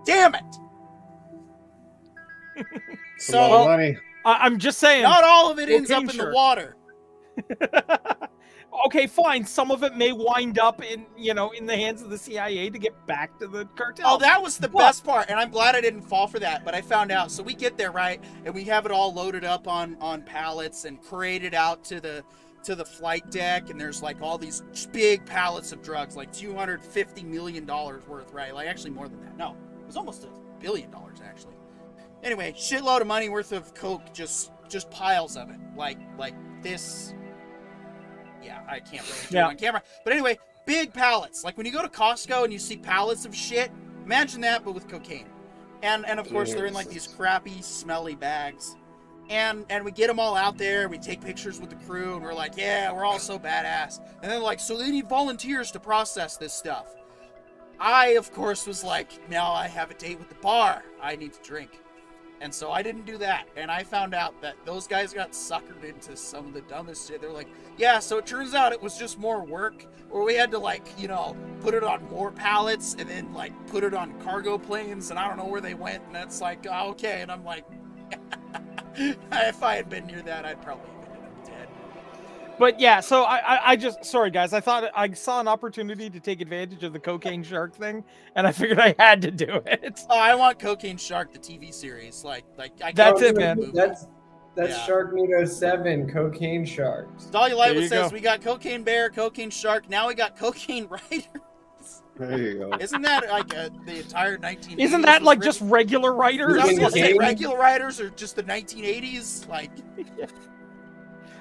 damn it. It's a lot So of money. I'm just saying. not all of it ends up Cocaine in the shirt. water. Okay, fine. Some of it may wind up in the hands of the CIA to get back to the cartel. Oh, that was the But- best part, and I'm glad I didn't fall for that, but I found out. So we get there, right, and we have it all loaded up on pallets and paraded out to the flight deck, and there's like all these big pallets of drugs, like $250 million worth, right? Like actually more than that. No, it was almost $1 billion actually. Anyway, shitload of money worth of coke, just piles of it, like this. Yeah, I can't really do it on camera. But anyway, big pallets. Like when you go to Costco and you see pallets of shit, imagine that, but with cocaine. And of course, they're in like these crappy, smelly bags. And we get them all out there. We take pictures with the crew, and we're like, yeah, we're all so badass. And they're like, so they need volunteers to process this stuff. I, of course, was like, now I have a date with the bar. I need to drink. And so I didn't do that. And I found out that those guys got suckered into some of the dumbest shit. They're like, yeah, so it turns out it was just more work, or we had to put it on more pallets and then put it on cargo planes, and I don't know where they went. And it's like, oh, okay. And I'm like, if I had been near that, I'd probably have ended up dead. But yeah, so I just, sorry guys, I thought I saw an opportunity to take advantage of the cocaine shark thing, and I figured I had to do it. Oh, I want Cocaine Shark, the TV series. That's it, man. That's Yeah. Sharknado 7, Cocaine Sharks. Dahlia There Lightwood you says go. we got Cocaine Bear, Cocaine Shark, now we got Cocaine Rider. There you go. Isn't that the entire 1980s? Isn't that was like written- just regular writers? I was gonna say Game? regular writers or just the 1980s.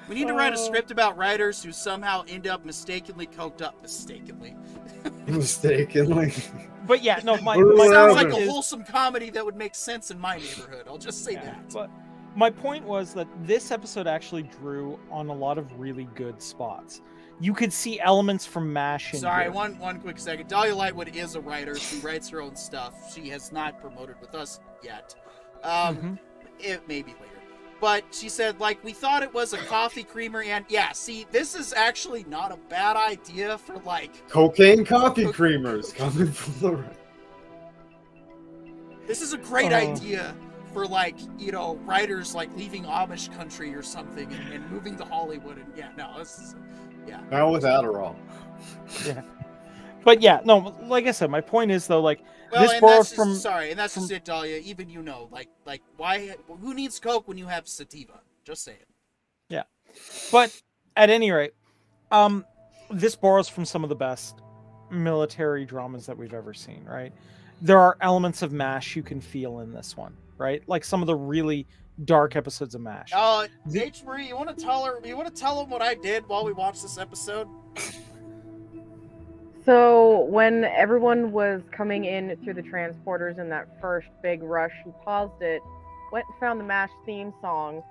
We need to write a script about writers who somehow end up mistakenly coked up. Mistakenly. Mistakenly. But yeah, no, my Sounds like point a is- wholesome comedy that would make sense in my neighborhood. I'll just say Yeah, that. but my point was that this episode actually drew on a lot of really good spots. You could see elements from MASH in Sorry, here. one quick second. Dahlia Lightwood is a writer. She writes her own stuff. She has not promoted with us yet. Mhm. It may be later. But she said, we thought it was a coffee creamer, and yeah, see, this is actually not a bad idea for, Cocaine coffee creamers coming from the right. this is a great Oh. idea for, writers, leaving Amish country or something and moving to Hollywood, and yeah, no, this is, yeah. Now with Adderall. But yeah, no, like I said, my point is though, Well, this and borrows that's just, from sorry, and that's just it, Dahlia. Even why? Who needs Coke when you have sativa? Just saying. But at any rate, this borrows from some of the best military dramas that we've ever seen, right? There are elements of MASH you can feel in this one, right? Like some of the really dark episodes of MASH. H. Marie, you want to tell them what I did while we watched this episode? So when everyone was coming in through the transporters in that first big rush, he paused it, went and found the MASH theme song,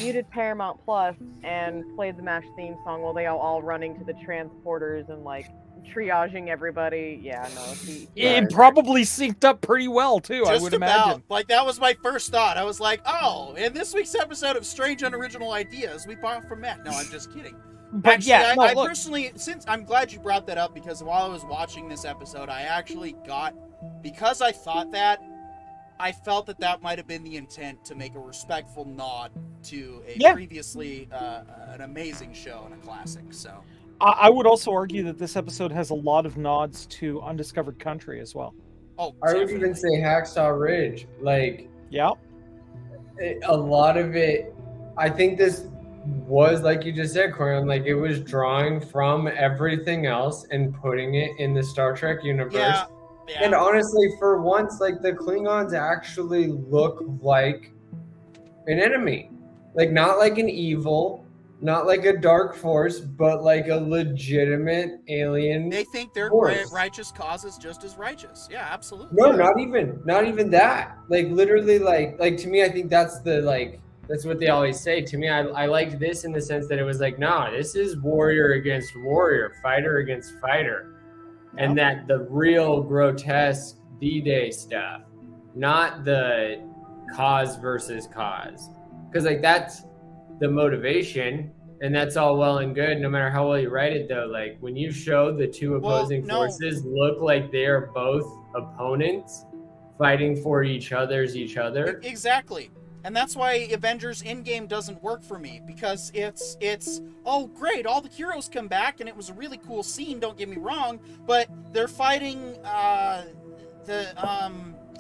muted Paramount Plus, and played the MASH theme song while they all running to the transporters and triaging everybody. Yeah, no, It probably synced up pretty well too, I would imagine. That was my first thought. I was like, oh, in this week's episode of Strange Unoriginal Ideas, we borrowed from Matt. No, I'm just kidding. But Actually, yeah, no, I look, personally, since I'm glad you brought that up, because while I was watching this episode, I actually because I thought that, I felt that might have been the intent to make a respectful nod to a previously an amazing show and a classic. So I would also argue that this episode has a lot of nods to Undiscovered Country as well. oh, I would definitely. even say Hacksaw Ridge. Yeah. A lot of it, I think this was, like you just said, Corian, it was drawing from everything else and putting it in the Star Trek universe. Yeah. And honestly, for once, the Klingons actually look like an enemy. Not like an evil, not like a dark force, but like a legitimate alien. They think their force. righteous cause is just as righteous. Yeah, absolutely. No, not even that. Literally, to me, I think that's that's what they always say. To me, I liked this in the sense that it was nah, this is warrior against warrior, fighter against fighter. And that the real grotesque D-Day stuff, not the cause versus cause. Because like that's the motivation, and that's all well and good no matter how well you write it, though. Like when you show the two opposing forces look like they're both opponents fighting for each other. Exactly. And that's why Avengers Endgame doesn't work for me, because it's oh great, all the heroes come back and it was a really cool scene, don't get me wrong, but they're fighting the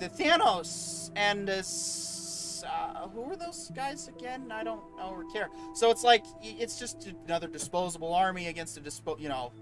Thanos and this who are those guys again? I don't know or care. So it's like it's just another disposable army against a disposable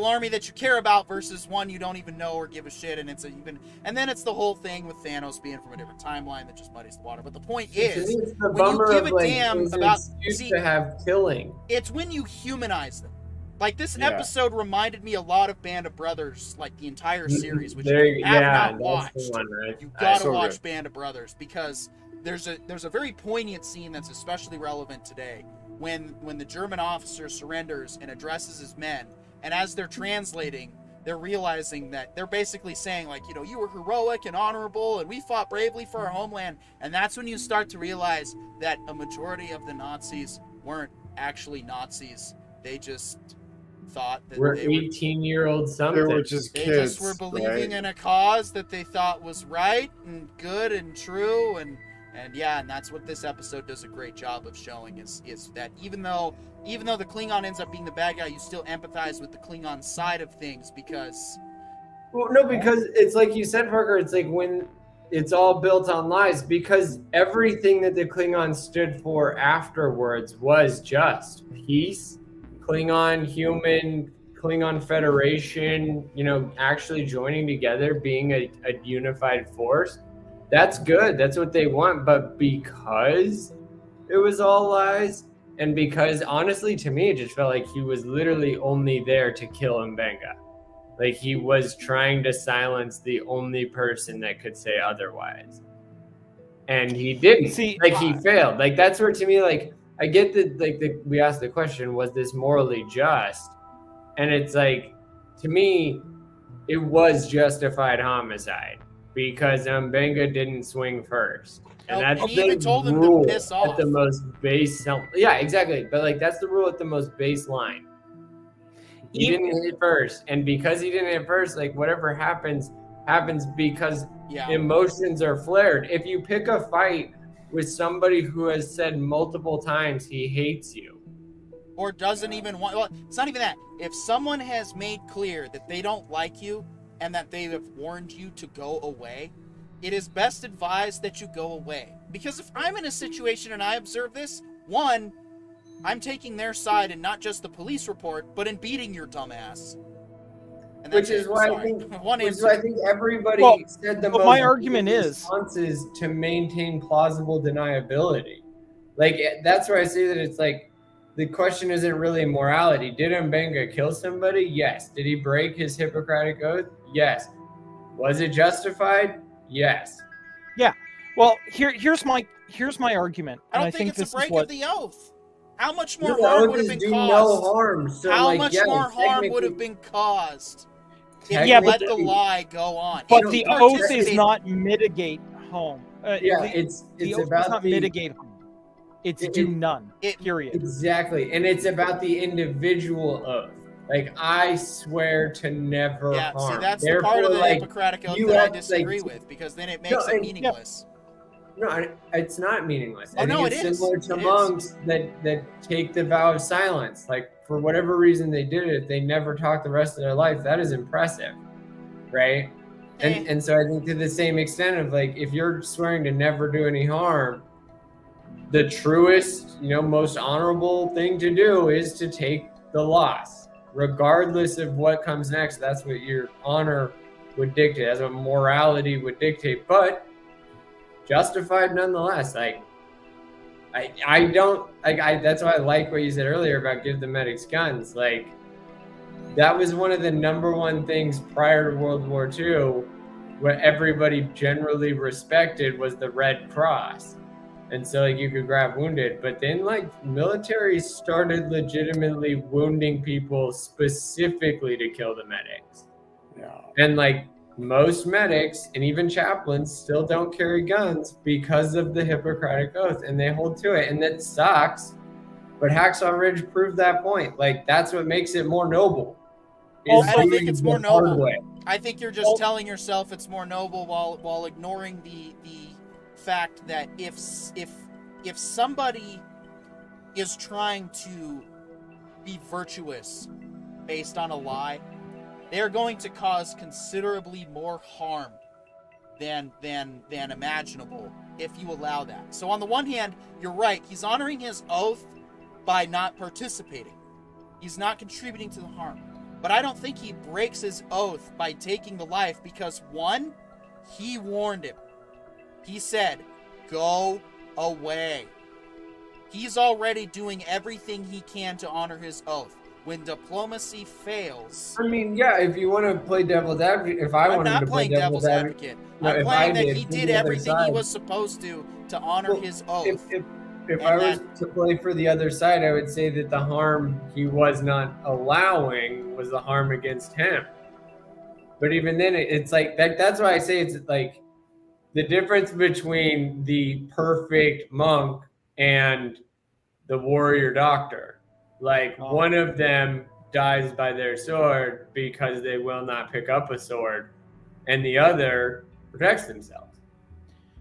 army that you care about versus one you don't even know or give a shit, and then it's the whole thing with Thanos being from a different timeline that just muddies the water. But the point is, when you give a damn about to have killing, it's when you humanize them. Like this episode reminded me a lot of Band of Brothers, like the entire series, which you have not watched. Right? You gotta watch Band of Brothers, because there's a very poignant scene that's especially relevant today when the German officer surrenders and addresses his men. And as they're translating, they're realizing that they're basically saying, like, you were heroic and honorable, and we fought bravely for our homeland. And that's when you start to realize that a majority of the Nazis weren't actually Nazis. They just thought that we're 18-year-old something. They were just kids. They just were believing in a cause that they thought was right and good and true, and that's what this episode does a great job of showing is that even though the Klingon ends up being the bad guy, you still empathize with the Klingon side of things, because it's like you said, Parker, it's like when it's all built on lies, because everything that the Klingons stood for afterwards was just peace, Klingon human, Klingon Federation, actually joining together, being a unified force. That's good. That's what they want. But because it was all lies, and because honestly, to me, it just felt like he was literally only there to kill Mbenga. Like he was trying to silence the only person that could say otherwise. And he didn't. He failed. Like that's where, to me, like I get that, we asked the question, was this morally just? And it's like, to me, it was justified homicide. Because Mbenga didn't swing first. And that's he even told him to piss off. At the most base. Yeah, exactly. But like that's the rule at the most baseline. He didn't hit first. And because he didn't hit first, like whatever happens because emotions are flared. If you pick a fight with somebody who has said multiple times he hates you, or doesn't even want, well, it's not even that. If someone has made clear that they don't like you, and that they have warned you to go away, it is best advised that you go away. Because if I'm in a situation and I observe this, one, I'm taking their side and not just the police report, but in beating your dumb ass. And which is why I think everybody said the most my argument responses to maintain plausible deniability. Like that's where I say that it's like the question isn't really morality. Did Mbenga kill somebody? Yes. Did he break his Hippocratic oath? Yes. Was it justified? Yes. Yeah. Well, here's my argument. I don't think it's a break of the oath. How much more harm would have been caused? No harm. So how much more harm would have been caused if you let the lie go on? But the oath is not mitigate harm. It's about not mitigate harm. It's do none. Period. Exactly. And it's about the individual oath. Like, I swear to never harm. See, that's the part of the Hippocratic oath that I disagree with, because then it makes it meaningless. No, it's not meaningless. Oh, no, it is. Similar to monks that take the vow of silence. Like, for whatever reason they did it, they never talk the rest of their life. That is impressive, right? And so I think to the same extent of, like, if you're swearing to never do any harm, the truest, most honorable thing to do is to take the loss, regardless of what comes next. That's what your honor would dictate. That's what morality would dictate, but justified nonetheless. Like, I don't like. That's why I like what you said earlier about give the medics guns. Like, that was one of the number one things prior to World War II, what everybody generally respected was the Red Cross. And so, like, you could grab wounded, but then, like, military started legitimately wounding people specifically to kill the medics. Yeah. And, like, most medics and even chaplains still don't carry guns because of the Hippocratic Oath, and they hold to it, and that sucks. But Hacksaw Ridge proved that point. Like, that's what makes it more noble. Well, is I don't doing think it's the more hard noble. way. I think you're just telling yourself it's more noble while ignoring the fact that if somebody is trying to be virtuous based on a lie, they're going to cause considerably more harm than imaginable if you allow that. So on the one hand, you're right. He's honoring his oath by not participating. He's not contributing to the harm. But I don't think he breaks his oath by taking the life because, one, he warned him. He said, go away. He's already doing everything he can to honor his oath. When diplomacy fails... I mean, yeah, if you want to play devil's advocate, if I wanted to play devil's advocate... I'm playing that he did everything he was supposed to honor his oath. If I was to play for the other side, I would say that the harm he was not allowing was the harm against him. But even then, it's like, that's why I say it's like the difference between the perfect monk and the warrior doctor. Like, one of them dies by their sword because they will not pick up a sword, and the other protects themselves.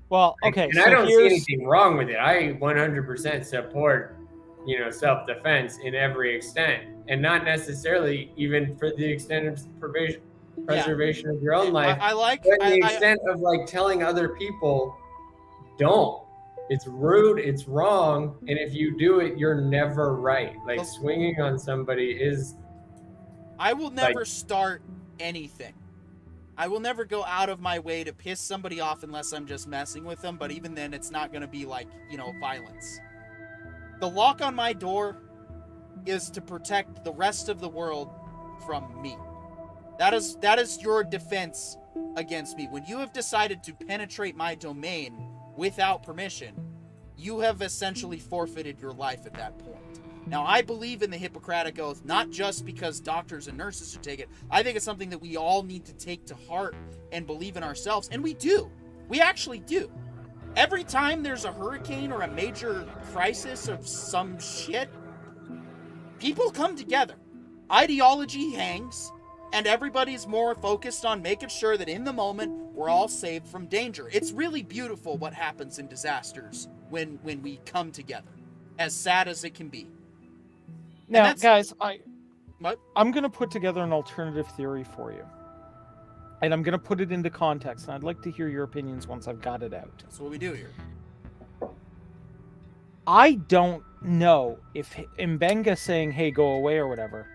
Well, okay. And I don't see anything wrong with it. I 100% support, self-defense in every extent, and not necessarily even for the extent of preservation of your own life. But the extent of like telling other people, don't. It's rude, it's wrong, and if you do it, you're never right. Like, swinging on somebody is... I will never start anything. I will never go out of my way to piss somebody off unless I'm just messing with them, but even then, it's not going to be like, violence. The lock on my door is to protect the rest of the world from me. That is your defense against me. When you have decided to penetrate my domain without permission, you have essentially forfeited your life at that point. Now, I believe in the Hippocratic Oath, not just because doctors and nurses should take it. I think it's something that we all need to take to heart and believe in ourselves, and we do. We actually do. Every time there's a hurricane or a major crisis of some shit, people come together. Ideology hangs, and everybody's more focused on making sure that in the moment we're all saved from danger. It's really beautiful what happens in disasters when we come together, as sad as it can be. Now, guys, I'm going to put together an alternative theory for you, and I'm going to put it into context, and I'd like to hear your opinions once I've got it out. That's what we do here. I don't know if Mbenga saying, hey, go away or whatever,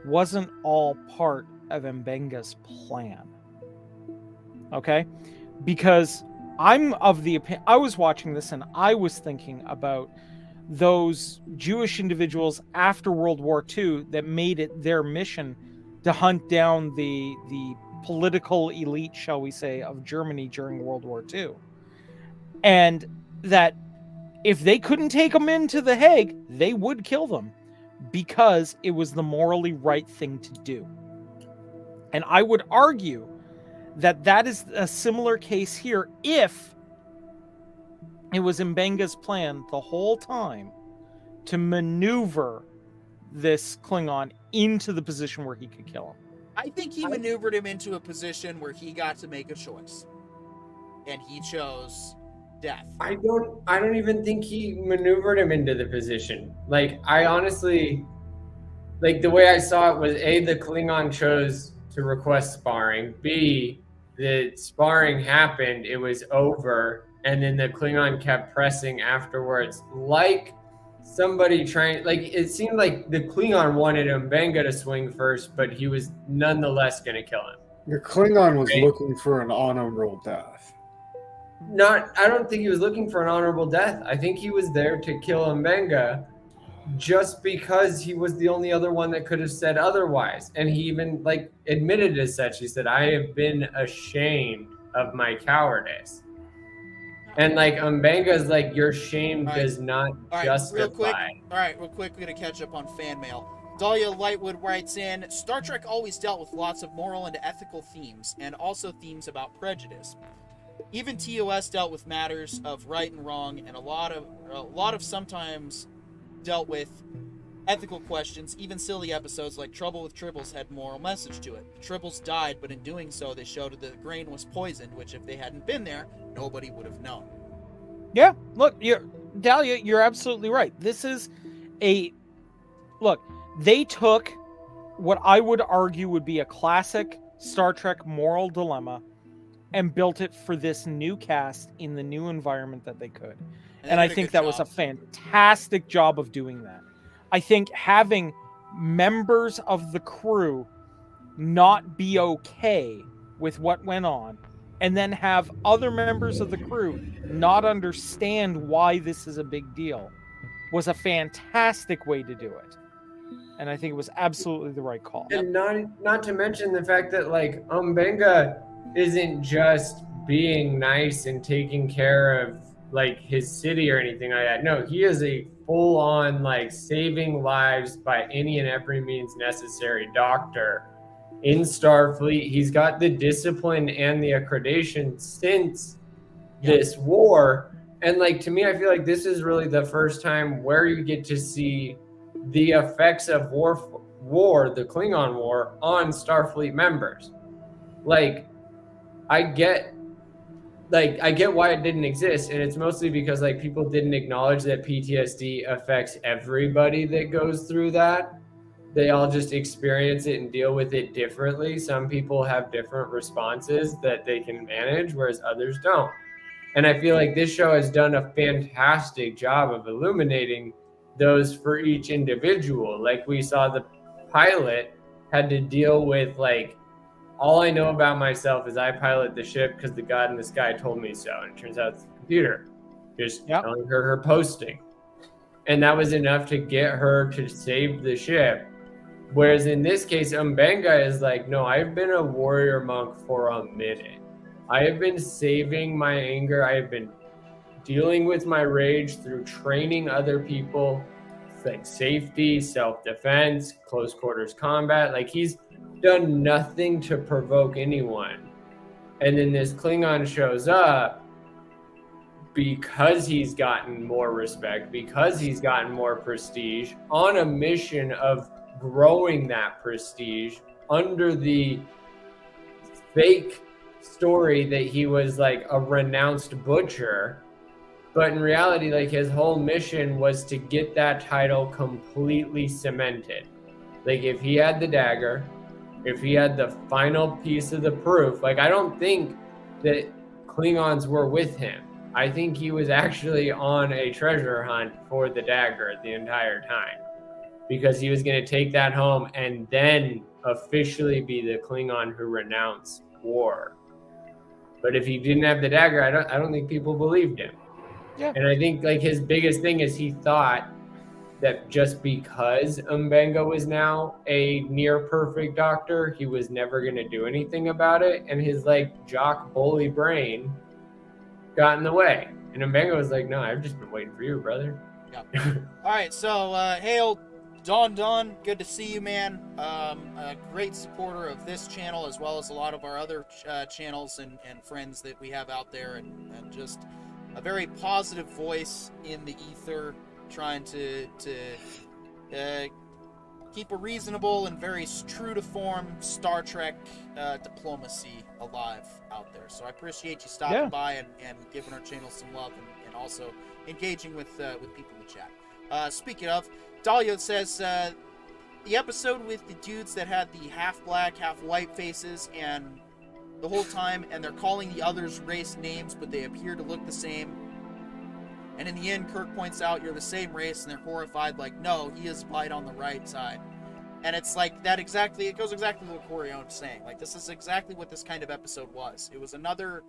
wasn't all part of Mbenga's plan. Okay? Because I'm of the opinion, I was watching this and I was thinking about those Jewish individuals after World War II that made it their mission to hunt down the political elite, shall we say, of Germany during World War II. And that if they couldn't take them into The Hague, they would kill them because it was the morally right thing to do. And I would argue that that is a similar case here if it was Mbenga's plan the whole time to maneuver this Klingon into the position where he could kill him. I think he maneuvered him into a position where he got to make a choice. And he chose death. I don't even think he maneuvered him into the position. Like, I honestly, like, the way I saw it was A, the Klingon chose to request sparring. B, the sparring happened, it was over, and then the Klingon kept pressing afterwards. Like somebody trying, like, it seemed like the Klingon wanted Mbenga to swing first, but he was nonetheless going to kill him. The Klingon was looking for an honorable death. I don't think he was looking for an honorable death. I think he was there to kill Mbenga just because he was the only other one that could have said otherwise. And he even, like, admitted as such. He said, I have been ashamed of my cowardice. And, like, Mbenga's like, your shame does not justify. Real quick, we're going to catch up on fan mail. Dahlia Lightwood writes in, Star Trek always dealt with lots of moral and ethical themes, and also themes about prejudice. Even TOS dealt with matters of right and wrong, and a lot of sometimes dealt with ethical questions. Even silly episodes like Trouble with Tribbles had moral message to it. The Tribbles died, but in doing so, they showed that the grain was poisoned, which if they hadn't been there, nobody would have known. Yeah, look, Dahlia, you're absolutely right. This is look, they took what I would argue would be a classic Star Trek moral dilemma and built it for this new cast in the new environment that they could. And I think that was a fantastic job of doing that. I think having members of the crew not be okay with what went on, and then have other members of the crew not understand why this is a big deal, was a fantastic way to do it. And I think it was absolutely the right call. And not to mention the fact that, like, Umbenga isn't just being nice and taking care of, like, his city or anything like that. No, he is a full-on, like, saving lives by any and every means necessary doctor in Starfleet. He's got the discipline and the accreditation since this war. And, like, to me, I feel like this is really the first time where you get to see the effects of war, the Klingon War, on Starfleet members. Like, I get why it didn't exist, and it's mostly because, like, people didn't acknowledge that PTSD affects everybody that goes through that. They all just experience it and deal with it differently. Some people have different responses that they can manage, whereas others don't. And I feel like this show has done a fantastic job of illuminating those for each individual. Like, we saw the pilot had to deal with, like, all I know about myself is I pilot the ship because the god in the sky told me so. And it turns out it's the computer just telling her posting. And that was enough to get her to save the ship. Whereas in this case, Umbenga is like, no, I've been a warrior monk for a minute. I have been saving my anger. I have been dealing with my rage through training other people, like safety, self-defense, close quarters combat. Like, he's done nothing to provoke anyone. And then this Klingon shows up because he's gotten more respect, because he's gotten more prestige, on a mission of growing that prestige under the fake story that he was, like, a renounced butcher. But in reality, like, his whole mission was to get that title completely cemented. Like, if he had the dagger, if he had the final piece of the proof, like, I don't think that Klingons were with him. I think he was actually on a treasure hunt for the dagger the entire time, because he was going to take that home and then officially be the Klingon who renounced war. But if he didn't have the dagger, I don't think people believed him. Yeah. And I think, like, his biggest thing is he thought that just because Umbenga was now a near perfect doctor, he was never going to do anything about it. And his, like, jock bully brain got in the way. And Umbenga was like, no, I've just been waiting for you, brother. Yeah. All right, so hail Don, good to see you, man. A great supporter of this channel as well as a lot of our other channels and friends that we have out there, and just a very positive voice in the ether, trying to keep a reasonable and very true to form Star Trek diplomacy alive out there. So I appreciate you stopping by and giving our channel some love, and also engaging with people in the chat. Speaking of, Dahlia says the episode with the dudes that had the half black, half white faces, and the whole time, and they're calling the others race names, but they appear to look the same. And in the end, Kirk points out, you're the same race, and they're horrified, like, no, he is white on the right side. And it's like that exactly, it goes exactly what Corione's saying. Like, this is exactly what this kind of episode was. It was another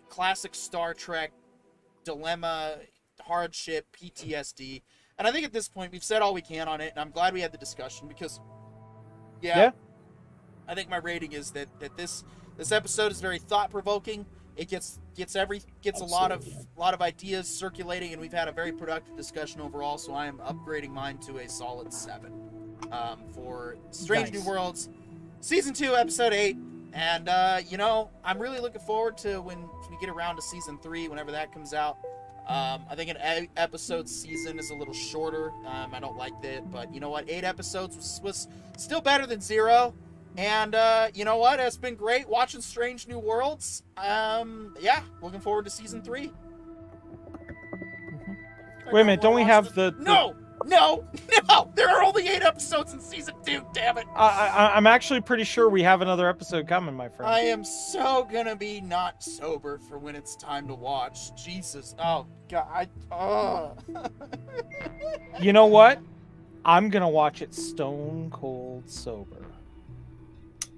classic Star Trek dilemma, hardship, PTSD. And I think at this point, we've said all we can on it, and I'm glad we had the discussion, because, I think my rating is that this episode is very thought-provoking. It gets a lot of ideas circulating, and we've had a very productive discussion overall. So I am upgrading mine to a solid 7. for Strange Nice. New Worlds, Season 2, Episode 8. And, I'm really looking forward to when we get around to Season 3, whenever that comes out. I think an episode season is a little shorter. I don't like that, but you know what? 8 episodes was still better than 0. And you know what? It's been great watching Strange New Worlds. Looking forward to Season 3. Wait a minute, don't we have the... No! There are only 8 episodes in Season 2, damn it! I'm actually pretty sure we have another episode coming, my friend. I am so gonna be not sober for when it's time to watch. Jesus. Oh, God. You know what? I'm going to watch it stone cold sober.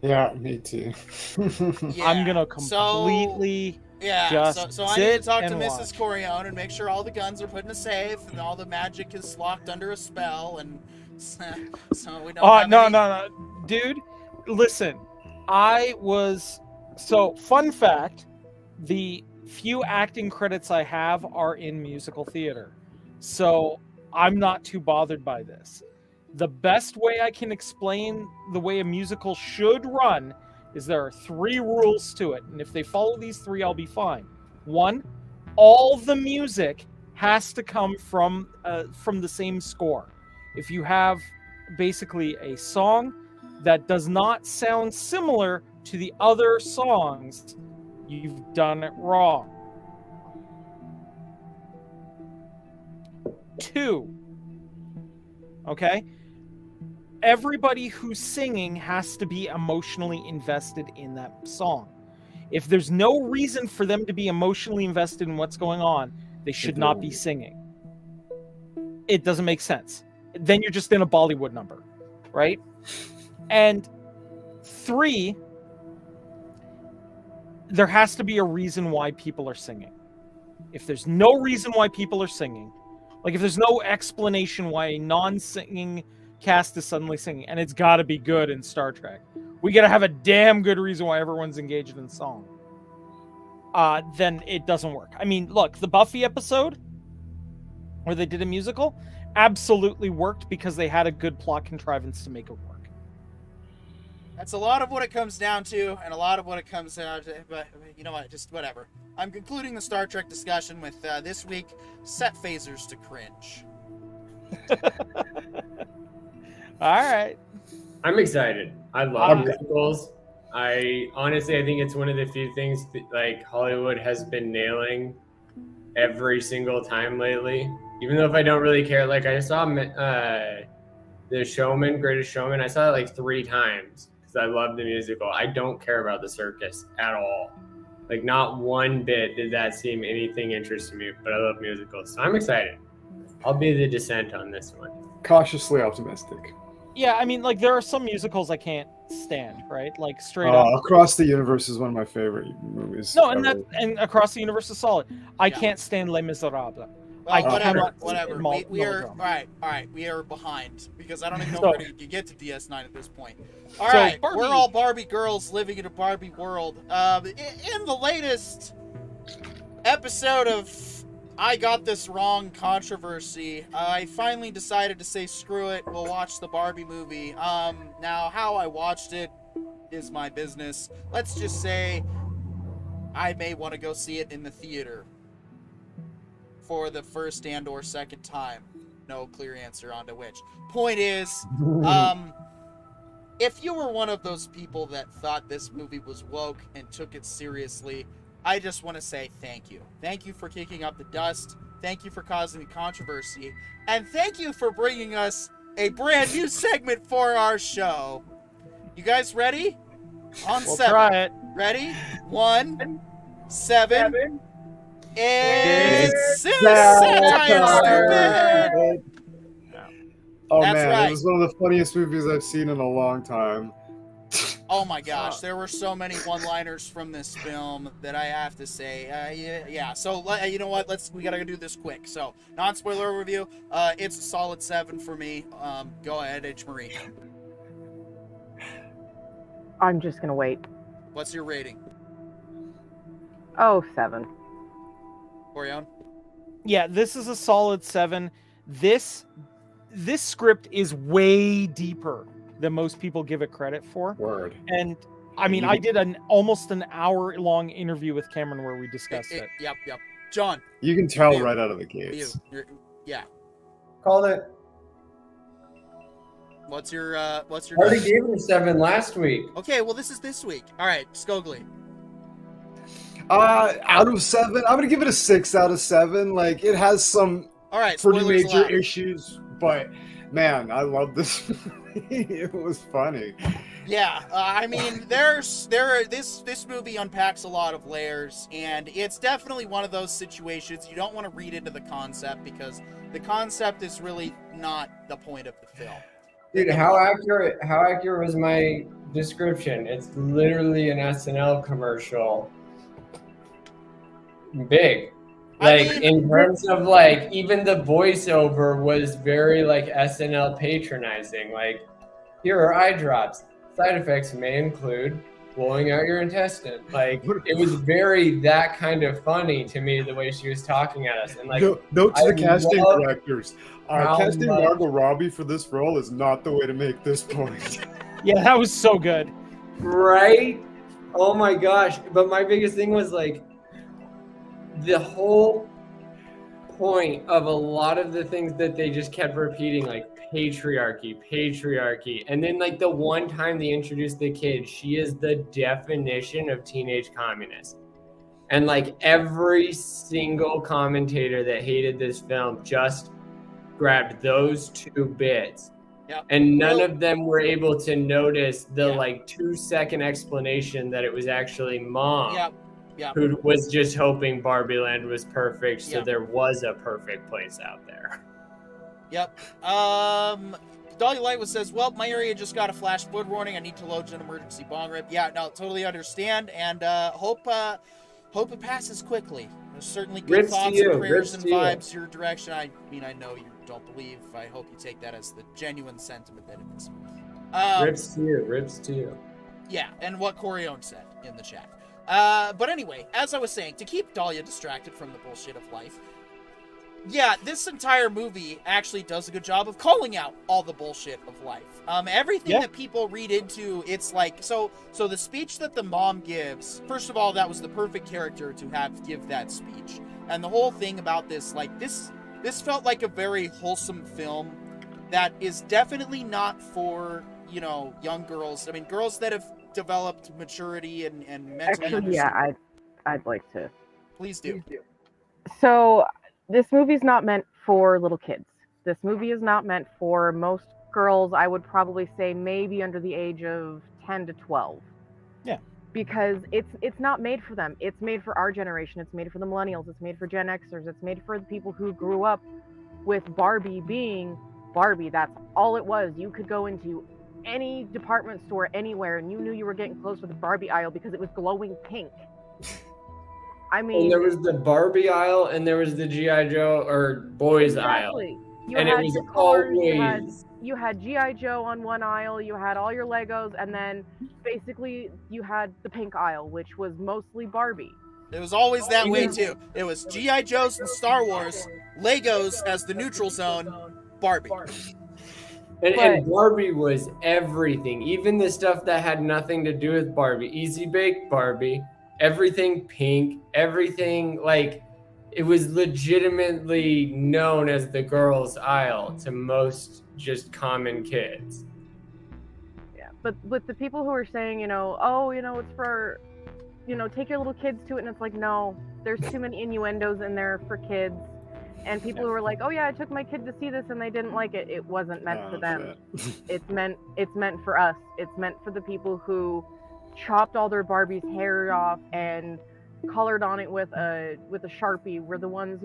Yeah, me too. Yeah, I'm going to completely... So I need to talk to and Mrs. watch. Corione and make sure all the guns are put in a safe and all the magic is locked under a spell, and so we don't. No, dude. Listen, fun fact: the few acting credits I have are in musical theater, so I'm not too bothered by this. The best way I can explain the way a musical should run is there are 3 rules to it, and if they follow these 3, I'll be fine. 1, all the music has to come from the same score. If you have basically a song that does not sound similar to the other songs, you've done it wrong. 2, okay? Everybody who's singing has to be emotionally invested in that song. If there's no reason for them to be emotionally invested in what's going on, they should not be singing. It doesn't make sense. Then you're just in a Bollywood number, right? And 3, there has to be a reason why people are singing. If there's no reason why people are singing, like if there's no explanation why a non-singing cast is suddenly singing, and it's got to be good in Star Trek, we got to have a damn good reason why everyone's engaged in song. Then it doesn't work. I mean, look, the Buffy episode where they did a musical absolutely worked because they had a good plot contrivance to make it work. That's a lot of what it comes down to, and a lot of what it comes down to. But you know what? Just whatever. I'm concluding the Star Trek discussion with this week: set phasers to cringe. All right. I'm excited. I love musicals. I think it's one of the few things that, like, Hollywood has been nailing every single time lately. Even though if I don't really care, like I saw The Showman, Greatest Showman. I saw it like 3 times because I love the musical. I don't care about the circus at all. Like, not one bit did that seem anything interesting to me. But I love musicals, so I'm excited. I'll be the dissent on this one. Cautiously optimistic. Yeah, I mean, like, there are some musicals I can't stand, right? Like, straight up. Across the Universe is one of my favorite movies. No, and Across the Universe is solid. I Yeah. can't stand Les Miserables. Well, whatever. cannot We are all right. We are behind because I don't even know where to get to DS9 at this point. All right, Barbie. we're all Barbie girls living in a Barbie world. In the latest episode of I Got This Wrong controversy, I finally decided to say screw it. We'll watch the Barbie movie. Now how I watched it is my business. Let's just say I may want to go see it in the theater for the first and or second time. No clear answer onto which. Point is, if you were one of those people that thought this movie was woke and took it seriously, I just want to say thank you. Thank you for kicking up the dust. Thank you for causing the controversy. And thank you for bringing us a brand new segment for our show. You guys ready? On We'll 7. try it. Ready? 1, 7. It's Satire. stupid! Oh That's man, right. it was one of the funniest movies I've seen in a long time. Oh my gosh, there were so many one-liners from this film that I have to say. Yeah. So you know what? We gotta do this quick. So non-spoiler review. It's a solid 7 for me. Go ahead, H. Marie. I'm just gonna wait. What's your rating, Oh, 7. Orion? Yeah, this is a solid 7. This this script is way deeper than most people give it credit for. Word. And I mean, I did almost an hour-long interview with Cameron where we discussed it. Yep. John. You can tell You. right out of the gates. Yeah. Called it. What's your Already gave him 7 last week. Okay, well this week. All right, Scogli. Out of 7, I'm gonna give it a 6 out of 7. Like, it has some All right, pretty spoilers major allowed. issues, but man, I love this movie. It was funny. Yeah, I mean, this movie unpacks a lot of layers, and it's definitely one of those situations you don't want to read into the concept because the concept is really not the point of the film. Dude, how accurate was my description? It's literally an SNL commercial. Big. Like, I mean, in terms of, like, even the voiceover was very, like, SNL patronizing. Like, here are eye drops. Side effects may include blowing out your intestine. Like, it was very that kind of funny to me, the way she was talking at us. And, like, Note to the casting love directors. how Casting much- Margot Robbie for this role is not the way to make this point. Yeah, that was so good. right? Oh my gosh. But my biggest thing was, like, the whole point of a lot of the things that they just kept repeating, like patriarchy, and then, like, the one time they introduced the kid, she is the definition of teenage communist. And, like, every single commentator that hated this film just grabbed those 2 bits. Yep. And none of them were able to notice the Yeah. like 2-second explanation that it was actually mom. Yep. Who was just hoping Barbie Land was perfect, so Yep. there was a perfect place out there. Yep. Dolly Lightwood says, well, my area just got a flash flood warning. I need to load an emergency bong rip. Yeah, no, totally understand, and hope it passes quickly. There's certainly good Rips to thoughts you, and prayers rips and to you. vibes your direction. I mean, I know you don't believe. I hope you take that as the genuine sentiment that it is. Rips to you. Yeah, and what Corione said in the chat. But anyway, as I was saying, to keep Dahlia distracted from the bullshit of life, yeah, this entire movie actually does a good job of calling out all the bullshit of life. Everything that people read into, it's like, so the speech that the mom gives, first of all, that was the perfect character to give that speech. And the whole thing about this, like, this felt like a very wholesome film that is definitely not for, young girls. I mean, girls that have developed maturity and mentally Actually, yeah, I'd like to. Please do. So, this movie's not meant for little kids. This movie is not meant for most girls. I would probably say maybe under the age of 10 to 12. Yeah. Because it's not made for them. It's made for our generation. It's made for the millennials. It's made for Gen Xers. It's made for the people who grew up with Barbie being Barbie. That's all it was. You could go into any department store anywhere and you knew you were getting close to the Barbie aisle because it was glowing pink. I mean, And there was the Barbie aisle and there was the G.I. Joe or boys aisle. exactly. You And had it was your cars, always you had G.I. Joe on one aisle, you had all your Legos, and then basically you had the pink aisle, which was mostly Barbie. It was always that way too. It was G.I. Joe's and Star Wars, Legos as the neutral zone, Barbie. And Barbie was everything. Even the stuff that had nothing to do with Barbie. Easy Bake Barbie. Everything pink. Everything, like, it was legitimately known as the girls' aisle to most just common kids. Yeah, but with the people who are saying, it's for, take your little kids to it, and it's like, no, there's too many innuendos in there for kids. And people who are like, oh yeah, I took my kid to see this and they didn't like it. It wasn't meant for them. It's meant for us. It's meant for the people who chopped all their Barbie's hair off and colored on it with a Sharpie. We're the ones,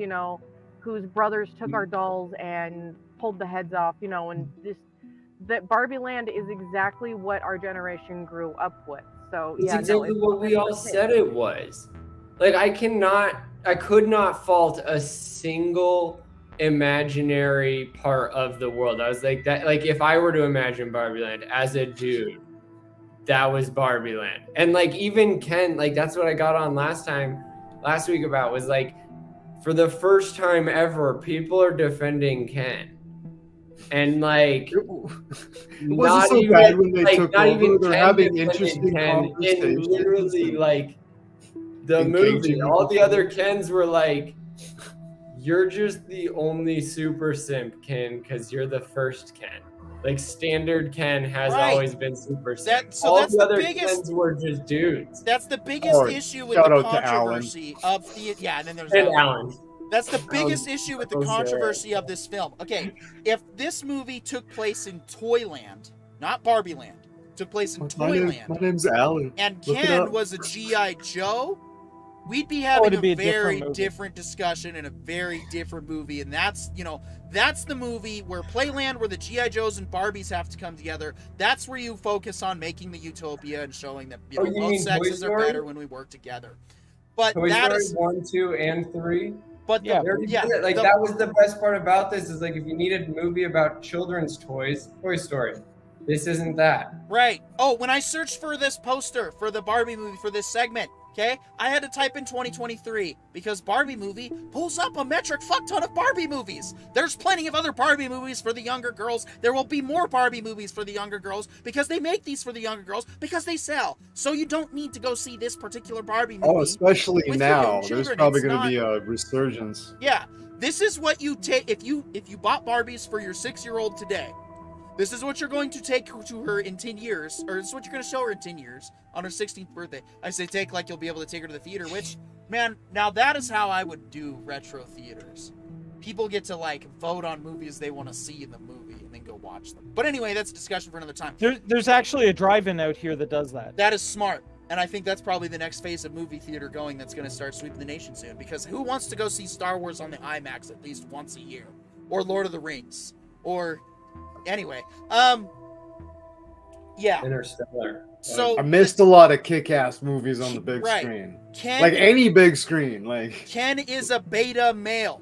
whose brothers took our dolls and pulled the heads off, and that Barbie Land is exactly what our generation grew up with. So It's yeah, exactly what we all said it was. Like, I could not fault a single imaginary part of the world. I was like, that, like, if I were to imagine Barbie Land as a dude, that was Barbie Land. And, like, even Ken, like, that's what I got on last week about, was like, for the first time ever, people are defending Ken. And like, It wasn't so bad when they took over. They're having interesting conversations. In literally like the movie, all the other Kens were like, "You're just the only super simp Ken because you're the first Ken." Like standard Ken has always been super simp. All the other Kens were just dudes. That's the biggest issue with the controversy of the and then there's Alan. That's the biggest issue with the controversy of this film. Okay, if this movie took place in Toyland, not Barbie Land, took place in Toyland. My name's Alan. And Ken was a G.I. Joe, we'd be having a very different discussion and a very different movie. And that's, that's the movie where Playland, where the G.I. Joes and Barbies have to come together. That's where you focus on making the utopia and showing that both sexes are better when we work together. But Toy that Story is 1, 2, and 3. But that was the best part about this is like if you needed a movie about children's toys, Toy Story. This isn't that. Right. Oh, when I searched for this poster for the Barbie movie for this segment, okay, I had to type in 2023 because Barbie movie pulls up a metric fuck ton of Barbie movies. There's plenty of other Barbie movies for the younger girls. There will be more Barbie movies for the younger girls because they make these for the younger girls because they sell. So you don't need to go see this particular Barbie movie. Oh, especially now. There's probably going to be a resurgence. Yeah. This is what you take if you bought Barbies for your 6-year-old today. This is what you're going to take to her in 10 years, or this is what you're going to show her in 10 years on her 16th birthday. I say take like you'll be able to take her to the theater, which, man, now that is how I would do retro theaters. People get to like vote on movies they want to see in the movie and then go watch them. But anyway, that's a discussion for another time. There's actually a drive-in out here that does that. That is smart. And I think that's probably the next phase of movie theater going that's going to start sweeping the nation soon. Because who wants to go see Star Wars on the IMAX at least once a year? Or Lord of the Rings? Or... Anyway, yeah. Interstellar. So I missed a lot of kick-ass movies on the big screen. Like any big screen. Like Ken is a beta male.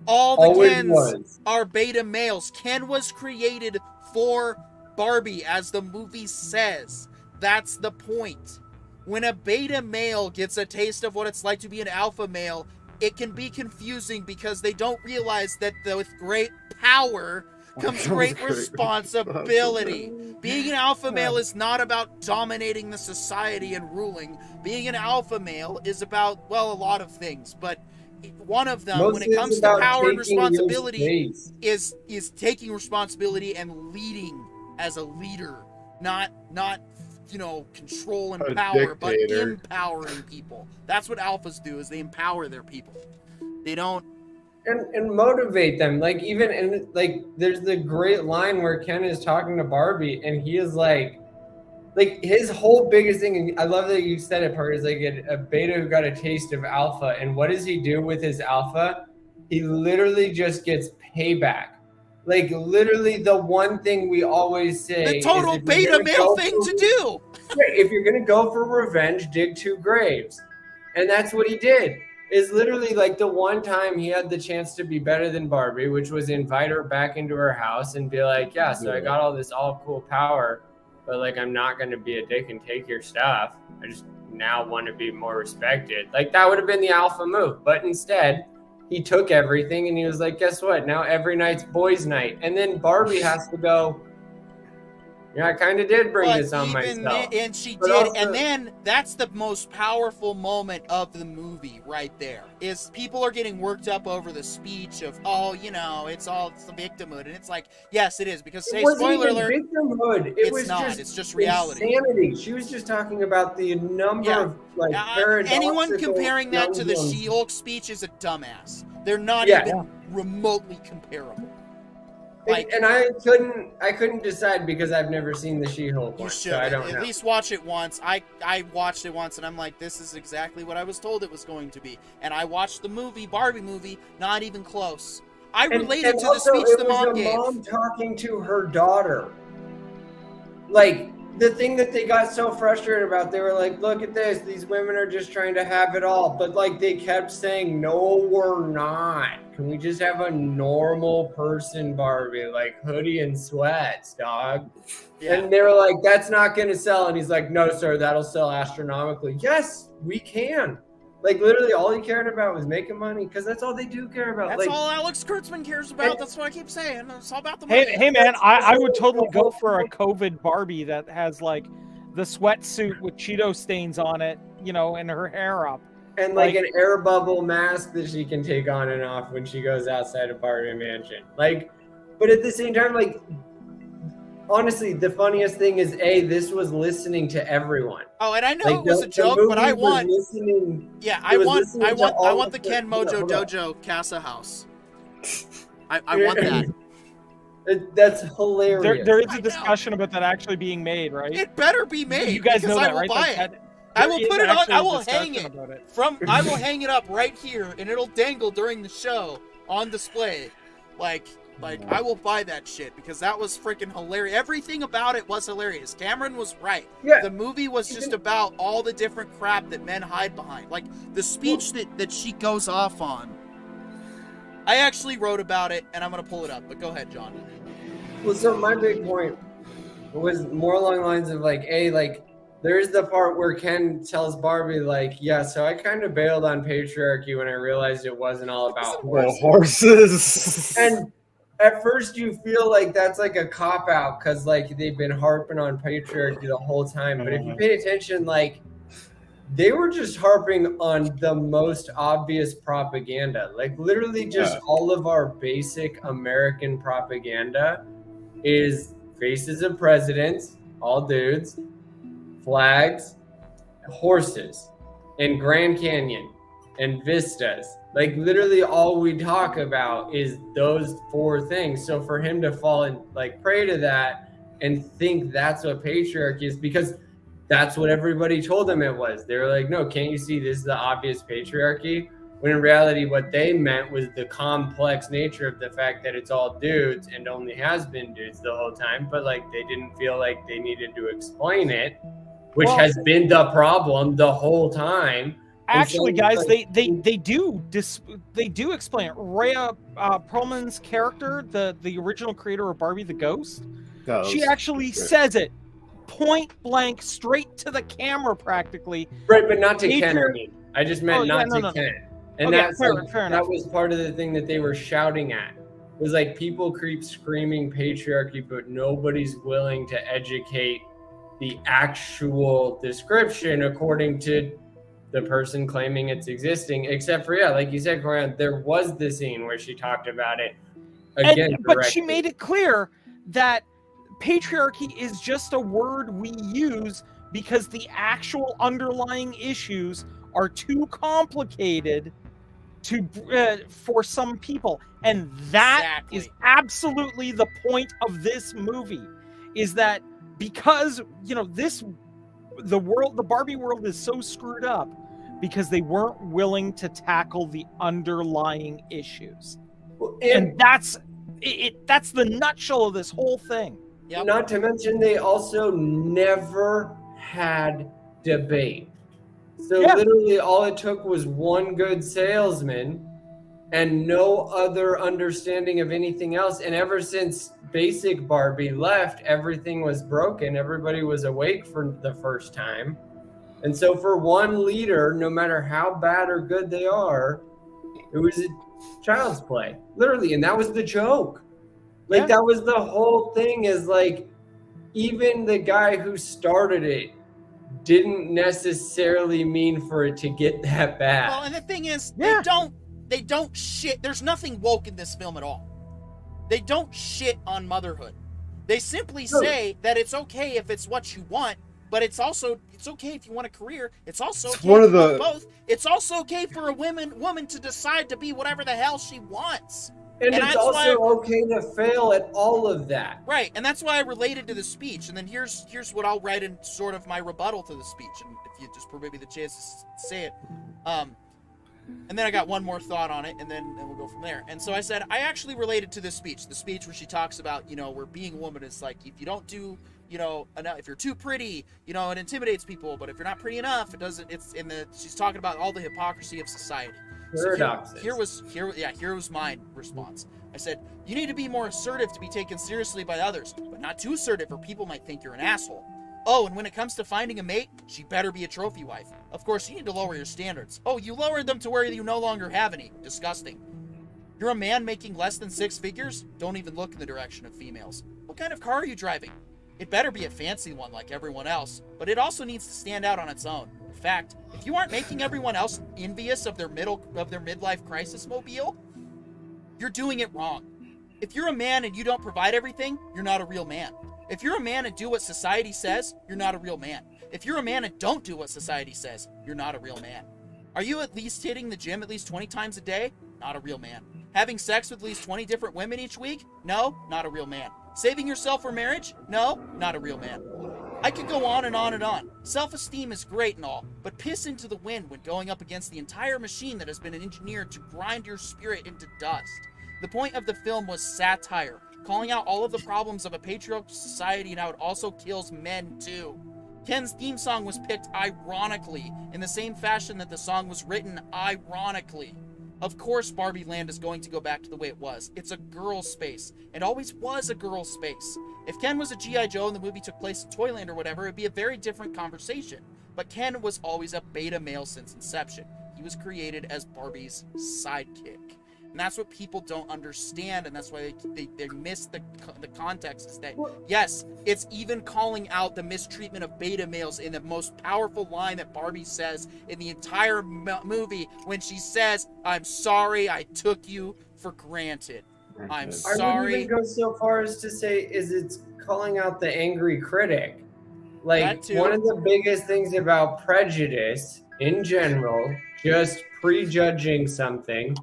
All the Kens are beta males. Ken was created for Barbie, as the movie says. That's the point. When a beta male gets a taste of what it's like to be an alpha male, it can be confusing because they don't realize that with great power comes great responsibility. Being an alpha male is not about dominating the society and ruling. Being an alpha male is about, well, a lot of things, but one of them, when it comes to power and responsibility, is taking responsibility and leading as a leader, not control and power, but empowering people. That's what alphas do, is they empower their people. They don't and motivate them. Like even in like there's the great line where Ken is talking to Barbie and he is like his whole biggest thing, and I love that you said it, Parker, is like a beta who got a taste of alpha. And what does he do with his alpha? He literally just gets payback. Like literally the one thing we always say, the total beta male thing to do. If you're gonna go for revenge, dig 2 graves. And that's what he did. Is literally like the one time he had the chance to be better than Barbie, which was invite her back into her house and be like, yeah, so I got all this all cool power, but like I'm not going to be a dick and take your stuff. I just now want to be more respected. Like that would have been the alpha move. But instead, he took everything and he was like, guess what? Now every night's boys' night. And then Barbie has to go, yeah, I kind of did bring this on myself. And she did. Also, and then that's the most powerful moment of the movie right there, is people are getting worked up over the speech of, it's the victimhood. And it's like, yes, it is. Because, spoiler alert, victimhood. It's just reality. Insanity. She was just talking about the number of, anyone comparing that to the She-Hulk speech is a dumbass. They're not even remotely comparable. And I couldn't decide because I've never seen the She-Hulk one. You should. So I don't At know. least watch it once. I watched it once and I'm like, this is exactly what I was told it was going to be. And I watched the movie, Barbie movie, not even close. I related to the speech the mom gave. Mom talking to her daughter. Like, the thing that they got so frustrated about, they were like, look at this, these women are just trying to have it all. But like they kept saying, no, we're not. Can we just have a normal person, Barbie? Like hoodie and sweats, dog. Yeah. And they were like, that's not going to sell. And he's like, no, sir, that'll sell astronomically. Yes, we can. Like literally, all he cared about was making money because that's all they do care about. That's like, all Alex Kurtzman cares about. That's what I keep saying. It's all about the money. Hey man, I would totally go for a COVID Barbie that has like the sweatsuit with Cheeto stains on it, you know, and her hair up. And like an air bubble mask that she can take on and off when she goes outside of Barbie Mansion. Like, but at the same time, like, honestly, the funniest thing is this was listening to everyone. Oh, and I know Like, it was a joke, but I want. Yeah, I want the Ken Mojo Dojo Casa House. I want that. That's hilarious. There is a discussion about that actually being made, right? It better be made. You guys because know I that, will right? buy Like, it. I will put it on. I will discussion hang it about it. I will hang it up right here, and it'll dangle during the show on display. Like I will buy that shit because that was freaking hilarious. Everything about it was hilarious. Cameron was right. Yeah. The movie was just about all the different crap that men hide behind. Like the speech that she goes off on. I actually wrote about it, and I'm gonna pull it up. But go ahead, John. Well, so my big point was more along the lines of like, there's the part where Ken tells Barbie, like, yeah, so I kind of bailed on patriarchy when I realized it wasn't all about horses. And at first you feel like that's like a cop-out because, like, they've been harping on patriarchy the whole time. But if you pay attention, like, they were just harping on the most obvious propaganda. Like, literally just all of our basic American propaganda is faces of presidents, all dudes, flags, horses, and Grand Canyon, and vistas. Like literally all we talk about is those four things. So for him to fall and like prey to that and think that's what patriarchy is, because that's what everybody told him it was. They were like, no, can't you see this is the obvious patriarchy? When in reality, what they meant was the complex nature of the fact that it's all dudes and only has been dudes the whole time. But like, they didn't feel like they needed to explain it, which has been the problem the whole time. Actually, guys, they do explain it. Rhea Perlman's character, the original creator of Barbie the Ghost, she actually says it point blank, straight to the camera, practically. Right, but not to Ken. I mean, I just meant not to Ken. And okay, that's fair that enough. was part of the thing that they were shouting at. It was like people keep screaming patriarchy, but nobody's willing to educate the actual description according to the person claiming it's existing, except for, like you said, Corian, there was the scene where she talked about it again. But she made it clear that patriarchy is just a word we use because the actual underlying issues are too complicated for some people. And that is absolutely the point of this movie, is that because, the Barbie world is so screwed up because they weren't willing to tackle the underlying issues. And that's the nutshell of this whole thing. Yep. Not to mention, they also never had debate. So literally all it took was one good salesman and no other understanding of anything else. And ever since basic Barbie left, everything was broken. Everybody was awake for the first time. And so for one leader, no matter how bad or good they are, it was a child's play, literally. And that was the joke. Like, that was the whole thing, is like, even the guy who started it didn't necessarily mean for it to get that bad. Well, and the thing is, they don't shit. There's nothing woke in this film at all. They don't shit on motherhood. They simply say that it's okay if it's what you want, but it's okay if you want a career. It's also okay if you want both. It's also okay for a woman to decide to be whatever the hell she wants. And it's also okay to fail at all of that. Right, and that's why I related to the speech. And then here's what I'll write in sort of my rebuttal to the speech, and if you just permit me the chance to say it. And then I got one more thought on it, and then we'll go from there. And so I said, I actually related to this speech, the speech where she talks about, where being a woman is like, if you don't do, enough, if you're too pretty, it intimidates people, but if you're not pretty enough, it doesn't, she's talking about all the hypocrisy of society. Paradoxes. So here was my response. I said, you need to be more assertive to be taken seriously by others, but not too assertive or people might think you're an asshole. Oh, and when it comes to finding a mate, she better be a trophy wife. Of course, you need to lower your standards. Oh, you lowered them to where you no longer have any. Disgusting. You're a man making less than 6 figures? Don't even look in the direction of females. What kind of car are you driving? It better be a fancy one like everyone else, but it also needs to stand out on its own. In fact, if you aren't making everyone else envious of their midlife crisis mobile, you're doing it wrong. If you're a man and you don't provide everything, you're not a real man. If you're a man and do what society says, you're not a real man. If you're a man and don't do what society says, you're not a real man. Are you at least hitting the gym at least 20 times a day? Not a real man. Having sex with at least 20 different women each week? No, not a real man. Saving yourself for marriage? No, not a real man. I could go on and on and on. Self-esteem is great and all, but piss into the wind when going up against the entire machine that has been engineered to grind your spirit into dust. The point of the film was satire, calling out all of the problems of a patriarchal society and how it also kills men too. Ken's theme song was picked ironically, in the same fashion that the song was written ironically. Of course Barbie Land is going to go back to the way it was. It's a girl's space. It always was a girl's space. If Ken was a G.I. Joe and the movie took place in Toyland or whatever, it'd be a very different conversation. But Ken was always a beta male since inception. He was created as Barbie's sidekick. And that's what people don't understand, and that's why they miss the context. Is that, yes, it's even calling out the mistreatment of beta males in the most powerful line that Barbie says in the entire movie when she says, "I'm sorry I took you for granted. I'm sorry." I wouldn't even go so far as to say it's calling out the angry critic. Like, one of the biggest things about prejudice in general, just prejudging something,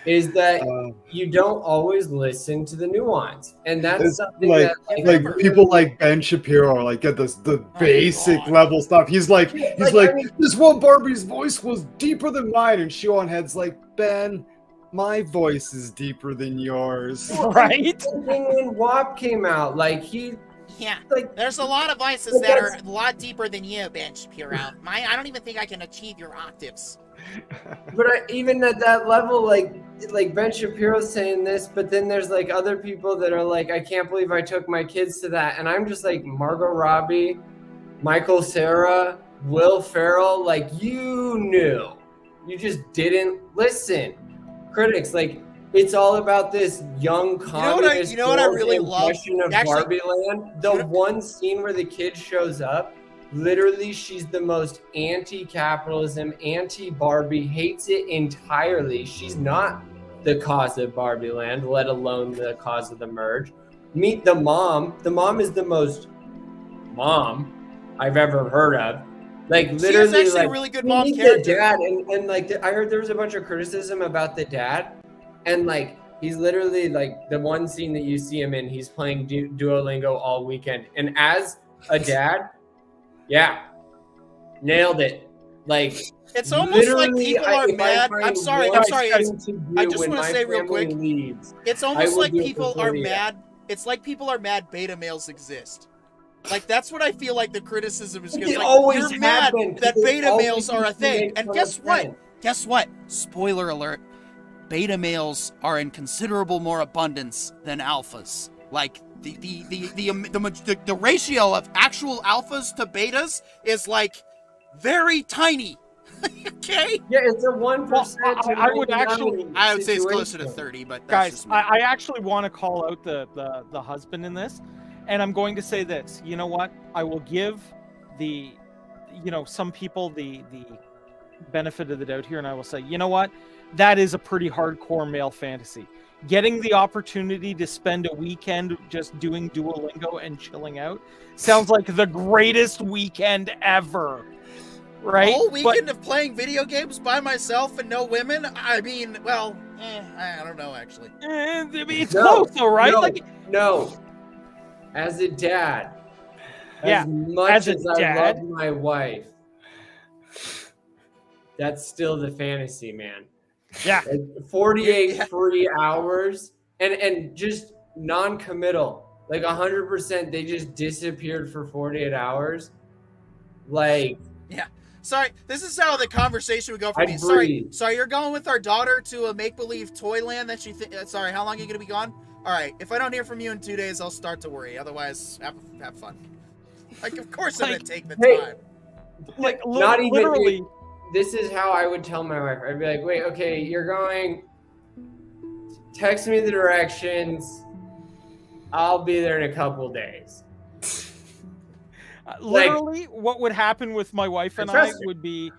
is that you don't always listen to the nuance, and that's something like people like Ben Shapiro like get the basic level stuff. He's like, this one Barbie's voice was deeper than mine, and Sean Head's like, Ben, my voice is deeper than yours, right? When WAP came out, there's a lot of voices that are a lot deeper than you, Ben Shapiro. I don't even think I can achieve your octaves. But even at that level, like Ben Shapiro's saying this, but then there's like other people that are like, I can't believe I took my kids to that. And I'm just like, Margot Robbie, Michael Cera, Will Ferrell, like, you knew. You just didn't listen. Critics, like, it's all about this young communist you know what I really love? Of Barbie Land. The one scene where the kid shows up, literally, she's the most anti-capitalism, anti-Barbie, hates it entirely. She's not the cause of Barbie Land, let alone the cause of the merge. Meet the mom. The mom is the most mom I've ever heard of. Like, literally, she is actually a really good mom character. The dad, and like, I heard there was a bunch of criticism about the dad, and like, he's literally like the one scene that you see him in. He's playing Duolingo all weekend, and as a dad. Yeah, nailed it. Like, it's almost like people are mad. I'm sorry. I just want to say real quick. It's almost like people are mad. It's like people are mad beta males exist. Like, that's what I feel like the criticism is. Like, you're mad that beta males are a thing. And guess what? Guess what? Spoiler alert. Beta males are in considerable more abundance than alphas. Like, the ratio of actual alphas to betas is like very tiny. Okay. Yeah, it's a 1%. I would say it's closer to 30, but that's guys, I actually want to call out the husband in this, and I'm going to say this. You know what? I will give some people the benefit of the doubt here, and I will say, you know what? That is a pretty hardcore male fantasy. Getting the opportunity to spend a weekend just doing Duolingo and chilling out sounds like the greatest weekend ever, right? A whole weekend of playing video games by myself and no women? I mean, well, I don't know, actually. It's close, though, right? No. As a dad, as much as I love my wife, that's still the fantasy, man. Yeah. 48 free hours and just non-committal. Like 100%, they just disappeared for 48 hours. Like, yeah. Sorry, this is how the conversation would go for me. Sorry, you're going with our daughter to a make-believe Toyland that she sorry, how long are you going to be gone? All right, if I don't hear from you in 2 days, I'll start to worry. Otherwise, have fun. Like, of course I'm Like, gonna take the hey, time. Like Not even literally. This is how I would tell my wife. I'd be like, wait, okay, you're going. Text me the directions. I'll be there in a couple days. Literally, what would happen with my wife and I Trust me. would be,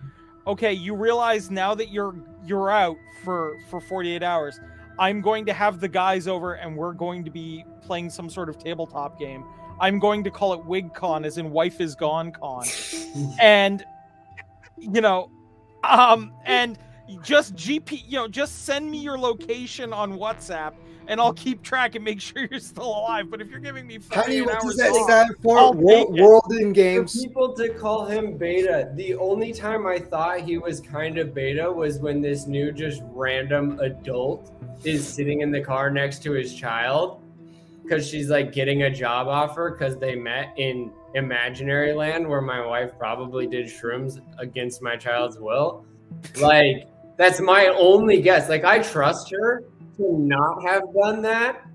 okay, you realize now that you're out for 48 hours, I'm going to have the guys over and we're going to be playing some sort of tabletop game. I'm going to call it WigCon, as in Wife is Gone Con. And and just just send me your location on WhatsApp and I'll keep track and make sure you're still alive. But if you're giving me 48 Honey, what hours does that off, stand for? I'll take it. World in For Games. people to call him beta, the only time I thought he was kind of beta was when this new just random adult is sitting in the car next to his child because she's like getting a job offer because they met in imaginary land where my wife probably did shrooms against my child's will. Like, that's my only guess. Like, I trust her to not have done that,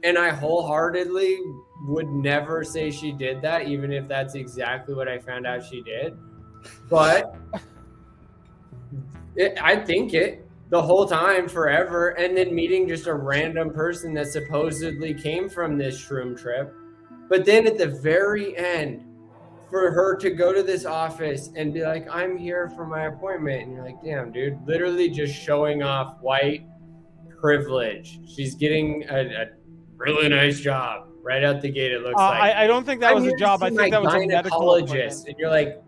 and I wholeheartedly would never say she did that, even if that's exactly what I found out she did. But I think it the whole time, forever, and then meeting just a random person that supposedly came from this shroom trip. But then at the very end, for her to go to this office and be like, I'm here for my appointment. And you're like, damn, dude, literally just showing off white privilege. She's getting a really nice job right out the gate, it looks like. I don't think that was a job. I think that was a medical gynecologist. And you're like,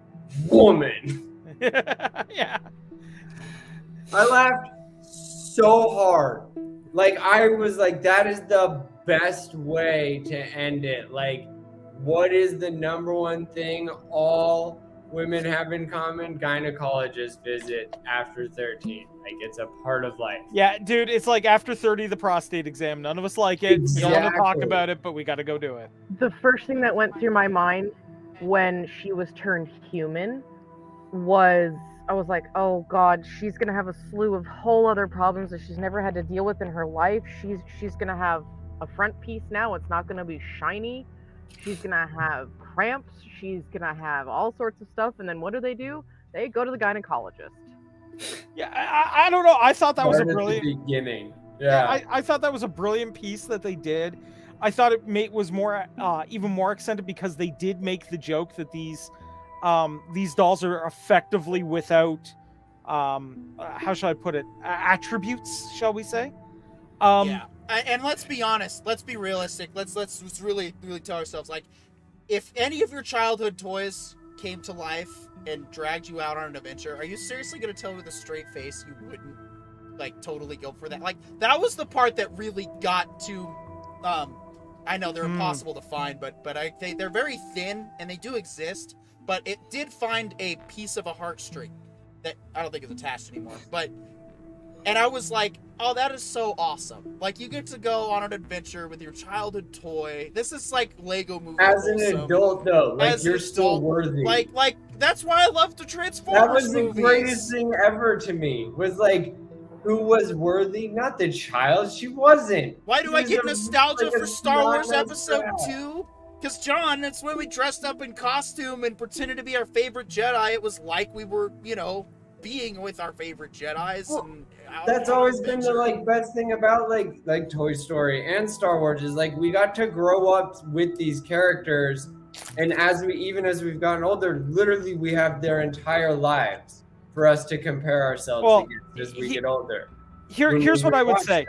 woman. Yeah. I laughed so hard. Like, I was like, that is the best way to end it. Like, what is the number one thing all women have in common? Gynecologist visit after 13. Like, it's a part of life. Yeah, dude, it's like after 30, the prostate exam. None of us like it. We don't want to talk about it, but we got to go do it. The first thing that went through my mind when she was turned human was, I was like, oh God, she's gonna have a slew of whole other problems that she's never had to deal with in her life. She's gonna have a front piece now. It's not gonna be shiny. She's gonna have cramps. She's gonna have all sorts of stuff. And then what do? They go to the gynecologist. Yeah, I don't know. I thought that was a Right at the brilliant beginning. Yeah. I thought that was a brilliant piece that they did. I thought it was more even more accented because they did make the joke that these dolls are effectively without how shall I put it, attributes, shall we say? Yeah. And let's be honest. Let's be realistic. Let's really tell ourselves, like, if any of your childhood toys came to life and dragged you out on an adventure, are you seriously going to tell me with a straight face you wouldn't, like, totally go for that? Like, that was the part that really got to. I know they're impossible to find, but they're very thin and they do exist. But it did find a piece of a heartstring that I don't think is attached anymore. And I was like, oh, that is so awesome. Like, you get to go on an adventure with your childhood toy. This is like Lego Movie. As an adult, though, like, As you're an still adult, worthy. Like that's why I love the Transformers That was the movies. greatest thing ever to me. Was like, who was worthy? Not the child. She wasn't. Why do She I was get a- nostalgia like a for Star Wars smart-ass Episode brat. 2? Because, John, that's when we dressed up in costume and pretended to be our favorite Jedi. It was like we were, being with our favorite Jedis. Well, And out That's on always been the adventure. best thing about like Toy Story and Star Wars is like we got to grow up with these characters, and as we've gotten older, literally we have their entire lives for us to compare ourselves against as we get older. Here's what I would Watch say.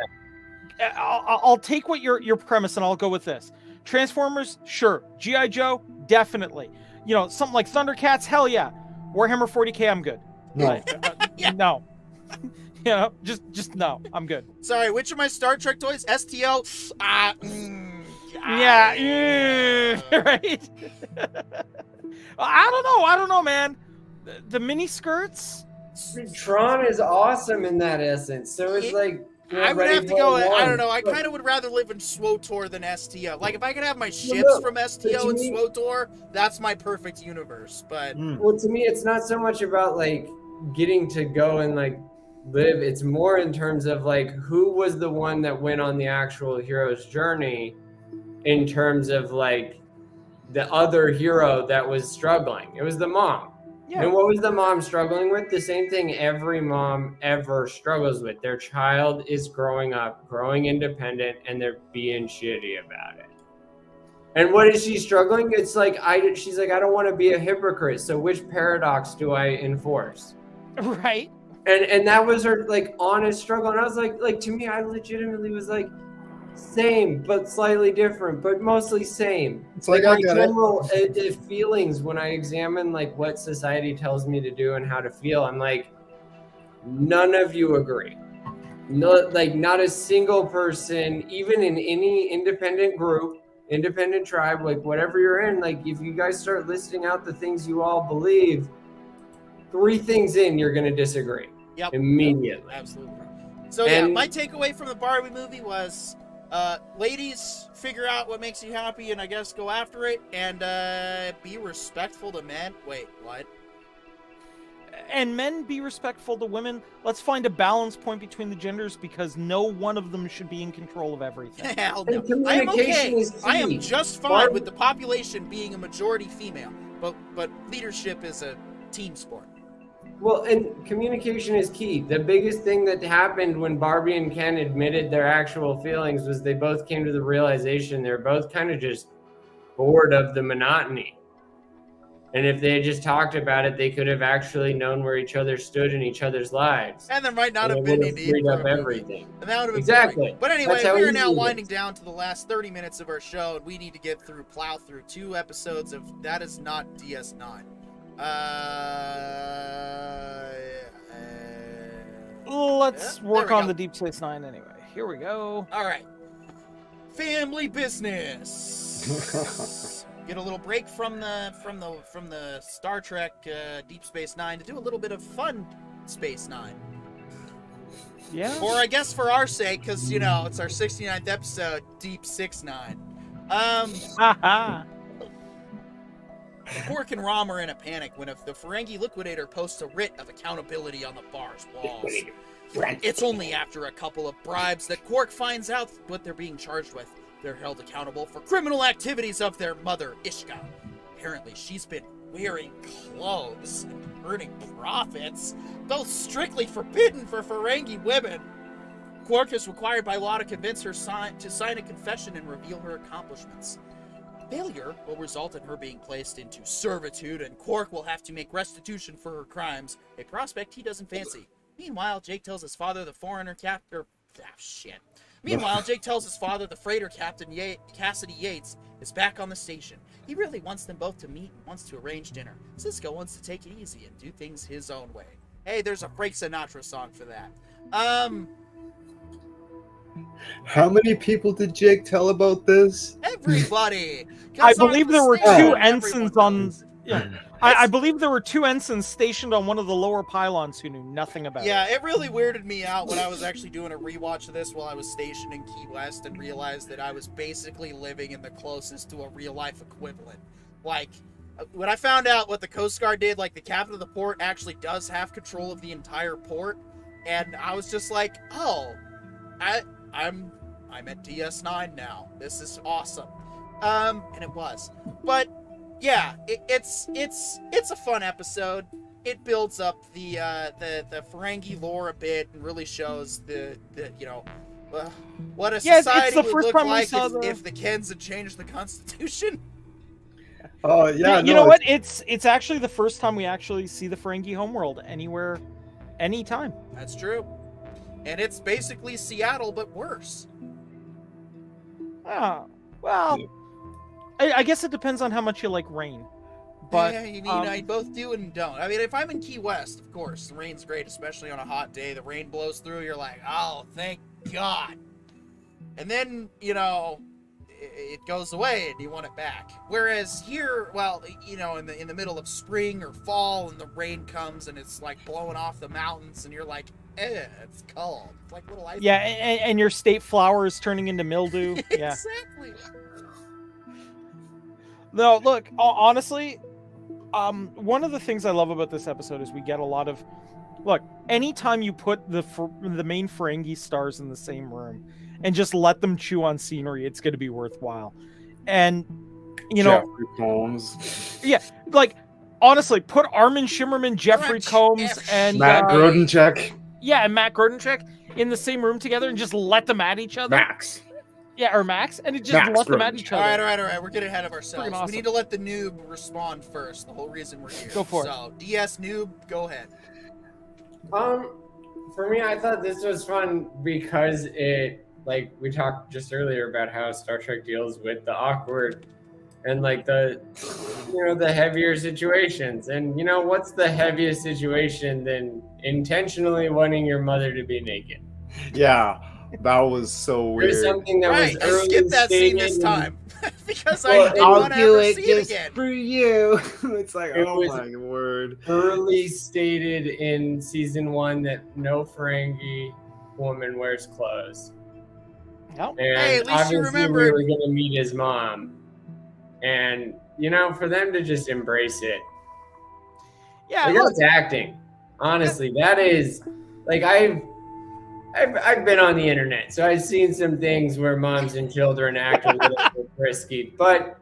I'll take what your premise and I'll go with this. Transformers, sure. G.I. Joe, definitely. Something like Thundercats, hell yeah. Warhammer 40K, I'm good. No. Yeah. No. Just no. I'm good. Sorry, which of my Star Trek toys? STO? Yeah. Right? I don't know, man. The mini skirts? Tron is awesome in that essence. So it's like I would have to go. I don't know. I kind of would rather live in SWOTOR than STO. Like, if I could have my ships from STO and SWOTOR, that's my perfect universe. But Well, to me, it's not so much about like getting to go and like live. It's more in terms of like who was the one that went on the actual hero's journey, in terms of like the other hero that was struggling. It was the mom. Yeah. And what was the mom struggling with? The same thing every mom ever struggles with. Their child is growing up, growing independent, and they're being shitty about it. And what is she struggling? It's like she's like, I don't want to be a hypocrite. So which paradox do I enforce? Right. And that was her like honest struggle. And I was like to me, I legitimately was like, same, but slightly different, but mostly same. It's like my I got general feelings when I examine like what society tells me to do and how to feel. I'm like, none of you agree. No, like not a single person, even in any independent group, independent tribe, like whatever you're in, like if you guys start listing out the things you all believe, 3 things in, you're going to disagree. Yep. Immediately. Absolutely. So yeah, my takeaway from the Barbie movie was, ladies, figure out what makes you happy and I guess go after it, and be respectful to men. Wait, what? And men, be respectful to women. Let's find a balance point between the genders, because no one of them should be in control of everything. Hell no. And I am okay. communication is I am key. just fine with the population being a majority female, but leadership is a team sport. Well, and communication is key. The biggest thing that happened when Barbie and Ken admitted their actual feelings was they both came to the realization they're both kind of just bored of the monotony. And if they had just talked about it, they could have actually known where each other stood in each other's lives. And there might not And have it been would any have need freed for up a movie. everything. And that would have been Exactly. boring. But anyway, That's how we are easy now it winding is. down to the last 30 minutes of our show, and we need to plow through 2 episodes of That Is Not DS9. Let's work there we on go. the Deep Space Nine anyway. Here we go. All right. Family business. Get a little break from the Star Trek Deep Space Nine to do a little bit of fun Space Nine. Yeah. Or I guess for our sake, because it's our 69th episode, Deep 6-9. Haha. Quark and Rom are in a panic when the Ferengi Liquidator posts a writ of accountability on the bar's walls. It's only after a couple of bribes that Quark finds out what they're being charged with. They're held accountable for criminal activities of their mother, Ishka. Apparently, she's been wearing clothes and earning profits, both strictly forbidden for Ferengi women. Quark is required by law to convince her to sign a confession and reveal her accomplishments. Failure will result in her being placed into servitude, and Quark will have to make restitution for her crimes, a prospect he doesn't fancy. Meanwhile, Jake tells his father the freighter captain Cassidy Yates is back on the station. He really wants them both to meet and wants to arrange dinner. Cisco wants to take it easy and do things his own way. Hey, there's a Frank Sinatra song for that. How many people did Jake tell about this? Everybody. I believe there were 2 Everyone ensigns on. knows. Yeah. I believe there were 2 ensigns stationed on one of the lower pylons who knew nothing about it. Yeah, it really weirded me out when I was actually doing a rewatch of this while I was stationed in Key West and realized that I was basically living in the closest to a real-life equivalent. Like, when I found out what the Coast Guard did, like, the captain of the port actually does have control of the entire port, and I was just like, oh, I'm at DS9 now. This is awesome. And it was. But yeah, it's a fun episode. It builds up the Ferengi lore a bit and really shows what a society would look like if the Kens had changed the Constitution. Oh yeah, You know what? It's actually the first time we actually see the Ferengi homeworld anywhere, anytime. That's true. And it's basically Seattle, but worse. Well, I guess it depends on how much you like rain. But yeah, I both do and don't. I mean, if I'm in Key West, of course, the rain's great, especially on a hot day. The rain blows through, you're like, oh, thank God. And then, it goes away and you want it back. Whereas here, well, in the middle of spring or fall and the rain comes and it's like blowing off the mountains and you're like, it's cold. It's like little ice. Yeah, and your state flower is turning into mildew. Yeah. Exactly. No, look, honestly, one of the things I love about this episode is we get a lot of... Look, anytime you put the main Ferengi stars in the same room and just let them chew on scenery, it's going to be worthwhile. And You know, Jeffrey Combs. yeah, like honestly, put Armin Shimmerman, Jeffrey Combs, and Matt Grodenchik. yeah, and Matt Grodenchik in the same room together and just let them at each other. Max. Yeah, or Max, and it just Max let them at Grodenchik. each All other. right. We're getting ahead of ourselves. Awesome. We need to let the noob respond first. The whole reason we're here. Go for it. So, DS noob, go ahead. For me, I thought this was fun because it, like we talked just earlier about how Star Trek deals with the awkward and like the, you know, the heavier situations. And you know, what's the heaviest situation than intentionally wanting your mother to be naked? Yeah, that was so weird. There's something that Right, was I early skipped that scene this stated time because Well, I didn't want to do ever it see it just again. for you. It's like, It oh was- my word. early stated in season 1 that no Ferengi woman wears clothes. No. And Hey, at least you obviously we remembered. were going to meet his mom. And, you know, for them to just embrace it. Yeah, Like, look, that's acting. Honestly, that is, like, I've been on the internet, so I've seen some things where moms and children act a little bit frisky. But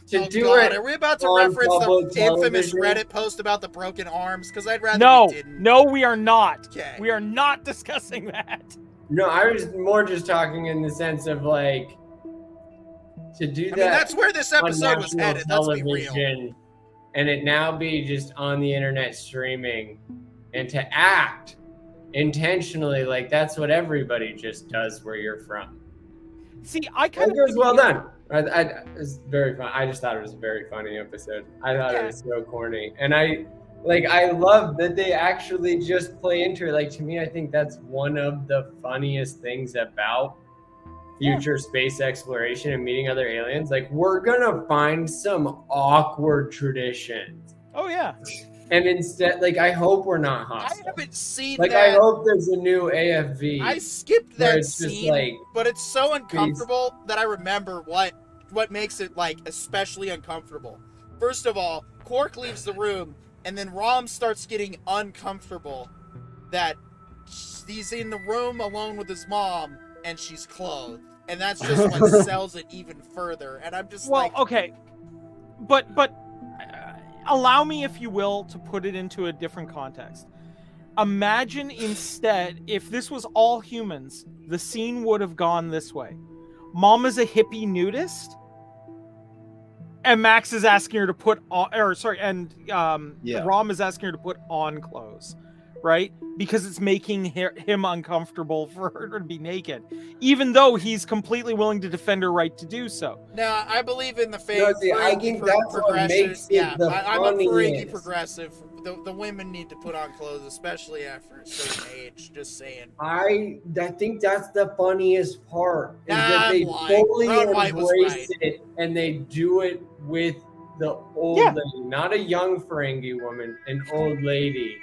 to do God, it are we about to on reference the public infamous television? Reddit post about the broken arms? Because I'd rather no, we didn't. no, we are not. Okay. We are not discussing that. No, I was more just talking in the sense of, like, to do I that mean, that's where this on episode was national headed. Let's be real. television, and it now be just on the internet streaming, and to act intentionally like that's what everybody just does where you're from. See, I kind It of was well done. It's very fun. I just thought it was a very funny episode. I thought it was so corny, and I love that they actually just play into it. Like, to me, I think that's one of the funniest things about future space exploration and meeting other aliens. Like, we're gonna find some awkward traditions, Oh yeah. and instead, like, I hope we're not I hostile. haven't seen Like, that. I hope there's a new AFV. I skipped where that it's just scene, like, but it's so uncomfortable that I remember what makes it, like, especially uncomfortable. First of all, Quark leaves the room, and then Rom starts getting uncomfortable that he's in the room alone with his mom, and she's clothed. And that's just what sells it even further. And I'm just Well, like, okay, but allow me, if you will, to put it into a different context. Imagine instead if this was all humans, the scene would have gone this way: Mom is a hippie nudist, and Max is asking her to put on, Rom is asking her to put on clothes, right? Because it's making him uncomfortable for her to be naked, even though he's completely willing to defend her right to do so. no, I believe in the No, see, I Ferengi think that's what progression. makes it Yeah, the I'm a Ferengi funniest. progressive. The women need to put on clothes, especially after a certain age. Just saying. I think that's the funniest part, is Nah, that they I'm lying. fully Ron White was embrace right. it, and they do it with the old Yeah. lady, not a young Ferengi woman, an old lady.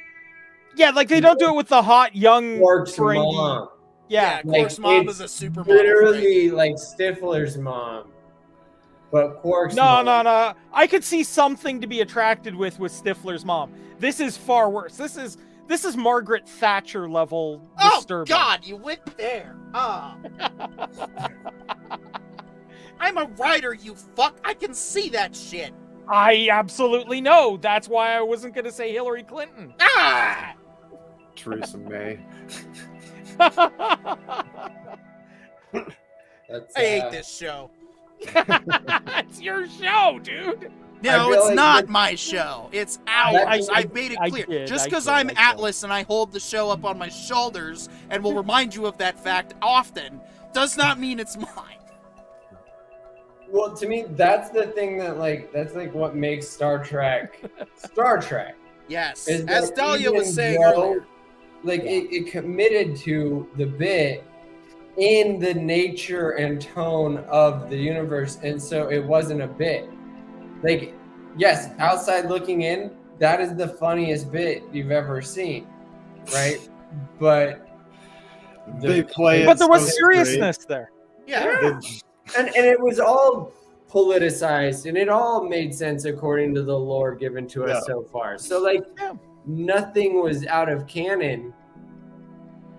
Yeah, like they don't do it with the hot young Quark's Ferengi. mom. Yeah, Like, Quark's mom it's is a supermodel. literally like Stifler's mom, but Quark's no. mom. I could see something to be attracted with Stifler's mom. This is far worse. This is Margaret Thatcher level Oh disturbing. God, you went there. Ah. I'm a writer, you fuck. I can see that shit. I absolutely know. That's why I wasn't going to say Hillary Clinton. Ah. Theresa May. That's, I hate this show. It's your show, dude. No, feel it's like not this- my show. It's That- ours. I've made it I clear. did, Just I because did, I'm I did. Atlas and I hold the show up on my shoulders and will remind you of that fact often, does not mean it's mine. Well, to me, that's the thing that's what makes Star Trek Star Trek. Yes, Is as that Dahlia was even saying though, earlier. like, it committed to the bit in the nature and tone of the universe, and so it wasn't a bit. Like, yes, outside looking in, that is the funniest bit you've ever seen, right? But They play it But there was so seriousness there. Yeah. straight. and it was all politicized, and it all made sense according to the lore given to us Yeah. so far. So, like, Yeah. nothing was out of canon.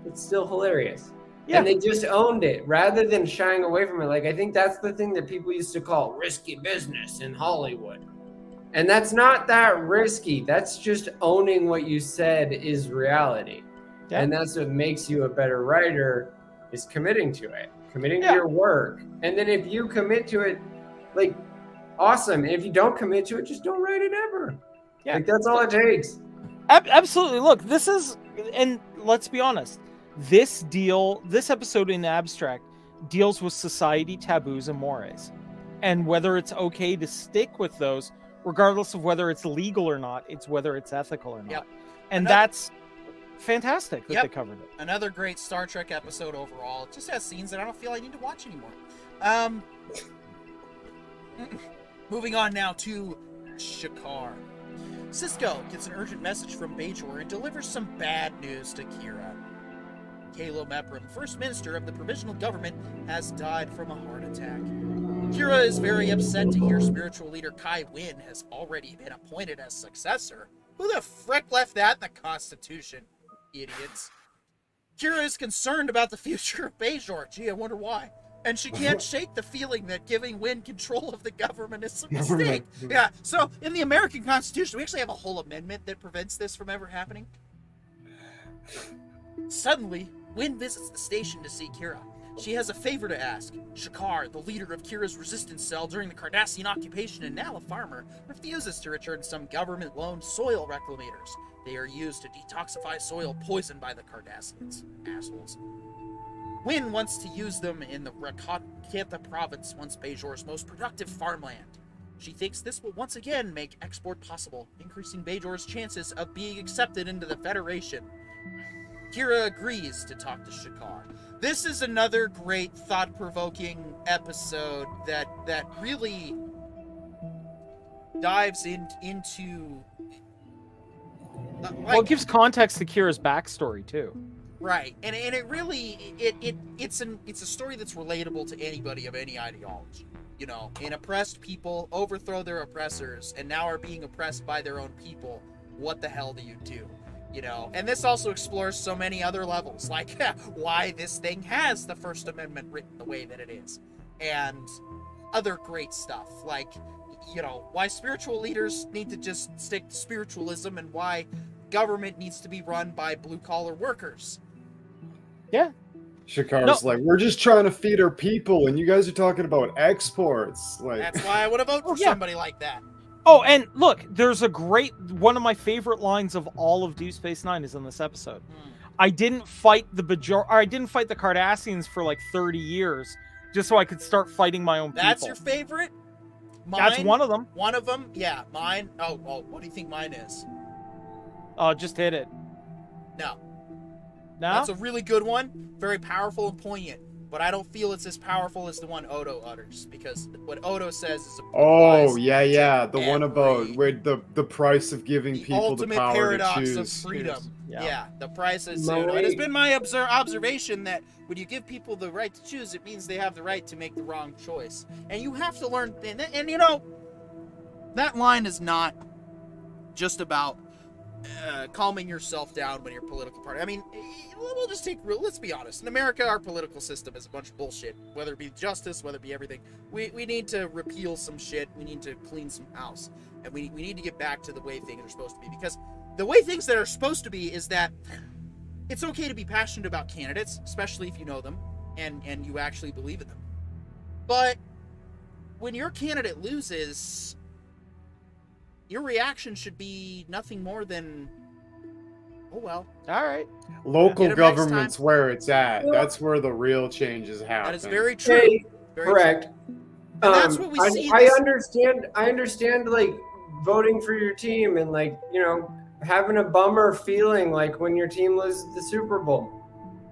It's still hilarious. And they just owned it rather than shying away from it. Like, I think that's the thing that people used to call risky business in Hollywood. And that's not that risky. That's just owning what you said is reality. Yeah. And that's what makes you a better writer, is committing to it, committing to your work. And then if you commit to it, like, awesome. And if you don't commit to it, just don't write it ever. Yeah. Like, that's all it takes. Absolutely. Look, this is, and let's be honest, this episode in abstract deals with society taboos and mores, and whether it's okay to stick with those, regardless of whether it's legal or not. It's whether it's ethical or not. Yep. And that's fantastic that they covered it. Another great Star Trek episode overall. It just has scenes that I don't feel I need to watch anymore. Moving on now to Shakar. Cisco gets an urgent message from Bajor and delivers some bad news to Kira. Kalo Mepram, First Minister of the Provisional Government, has died from a heart attack. Kira is very upset to hear spiritual leader Kai Wynn has already been appointed as successor. Who the frick left that in the Constitution? Idiots. Kira is concerned about the future of Bajor. Gee, I wonder why. And she can't shake the feeling that giving Wynn control of the government is a mistake. Yeah, so in the American Constitution, we actually have a whole amendment that prevents this from ever happening. Suddenly, Wynn visits the station to see Kira. She has a favor to ask. Shakar, the leader of Kira's resistance cell during the Cardassian occupation and now a farmer, refuses to return some government-loaned soil reclamators. They are used to detoxify soil poisoned by the Cardassians. Assholes. Wynn wants to use them in the Rakata province, once Bajor's most productive farmland. She thinks this will once again make export possible, increasing Bajor's chances of being accepted into the Federation. Kira agrees to talk to Shakar. This is another great thought-provoking episode that really dives into... well, it gives context to Kira's backstory, too. Right, and it really it's a story that's relatable to anybody of any ideology. You know, an oppressed people overthrow their oppressors and now are being oppressed by their own people. What the hell do you do? You know, and this also explores so many other levels, like why this thing has the First Amendment written the way that it is, and other great stuff, like, you know, why spiritual leaders need to just stick to spiritualism and why government needs to be run by blue-collar workers. Yeah. Shakar's like, we're just trying to feed our people, and you guys are talking about exports. Like, that's why I would have voted for somebody like that. Oh, and look, there's a great, one of my favorite lines of all of Deep Space Nine is in this episode. I didn't fight the Cardassians for like 30 years just so I could start fighting my own people. That's your favorite? Mine, that's one of them. One of them? Yeah, mine. Oh, what do you think mine is? Just hit it. No. No? That's a really good one. Very powerful and poignant. But I don't feel it's as powerful as the one Odo utters, because what Odo says is the one about where the price of giving people the power paradox to choose of freedom. Yeah, the price is Odo. It has been my observation that when you give people the right to choose, it means they have the right to make the wrong choice. And you have to learn, and you know, that line is not just about calming yourself down when you're a political party. I mean, we'll just let's be honest. In America, our political system is a bunch of bullshit. Whether it be justice, whether it be everything. We need to repeal some shit. We need to clean some house. And we need to get back to the way things are supposed to be. Because the way things that are supposed to be is that it's okay to be passionate about candidates, especially if you know them and you actually believe in them. But when your candidate loses, your reaction should be nothing more than, oh well. All right. Local government's where it's at. That's where the real changes happen. That is very true. Correct. True. And that's what we see. I understand, like, voting for your team and, like, you know, having a bummer feeling like when your team loses the Super Bowl.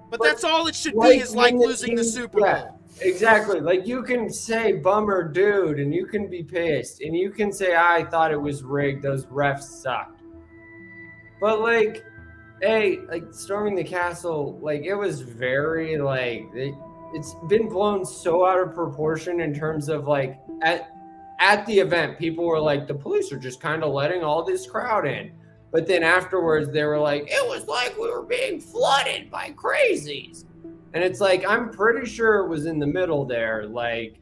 But that's all it should be, is like losing the Super Bowl. Exactly. Like, you can say bummer dude and you can be pissed and you can say I thought it was rigged, those refs sucked. But like, hey, like storming the castle, like it was very like it's been blown so out of proportion in terms of like at the event people were like the police are just kind of letting all this crowd in. But then afterwards they were like it was like we were being flooded by crazies. And it's like, I'm pretty sure it was in the middle there, like,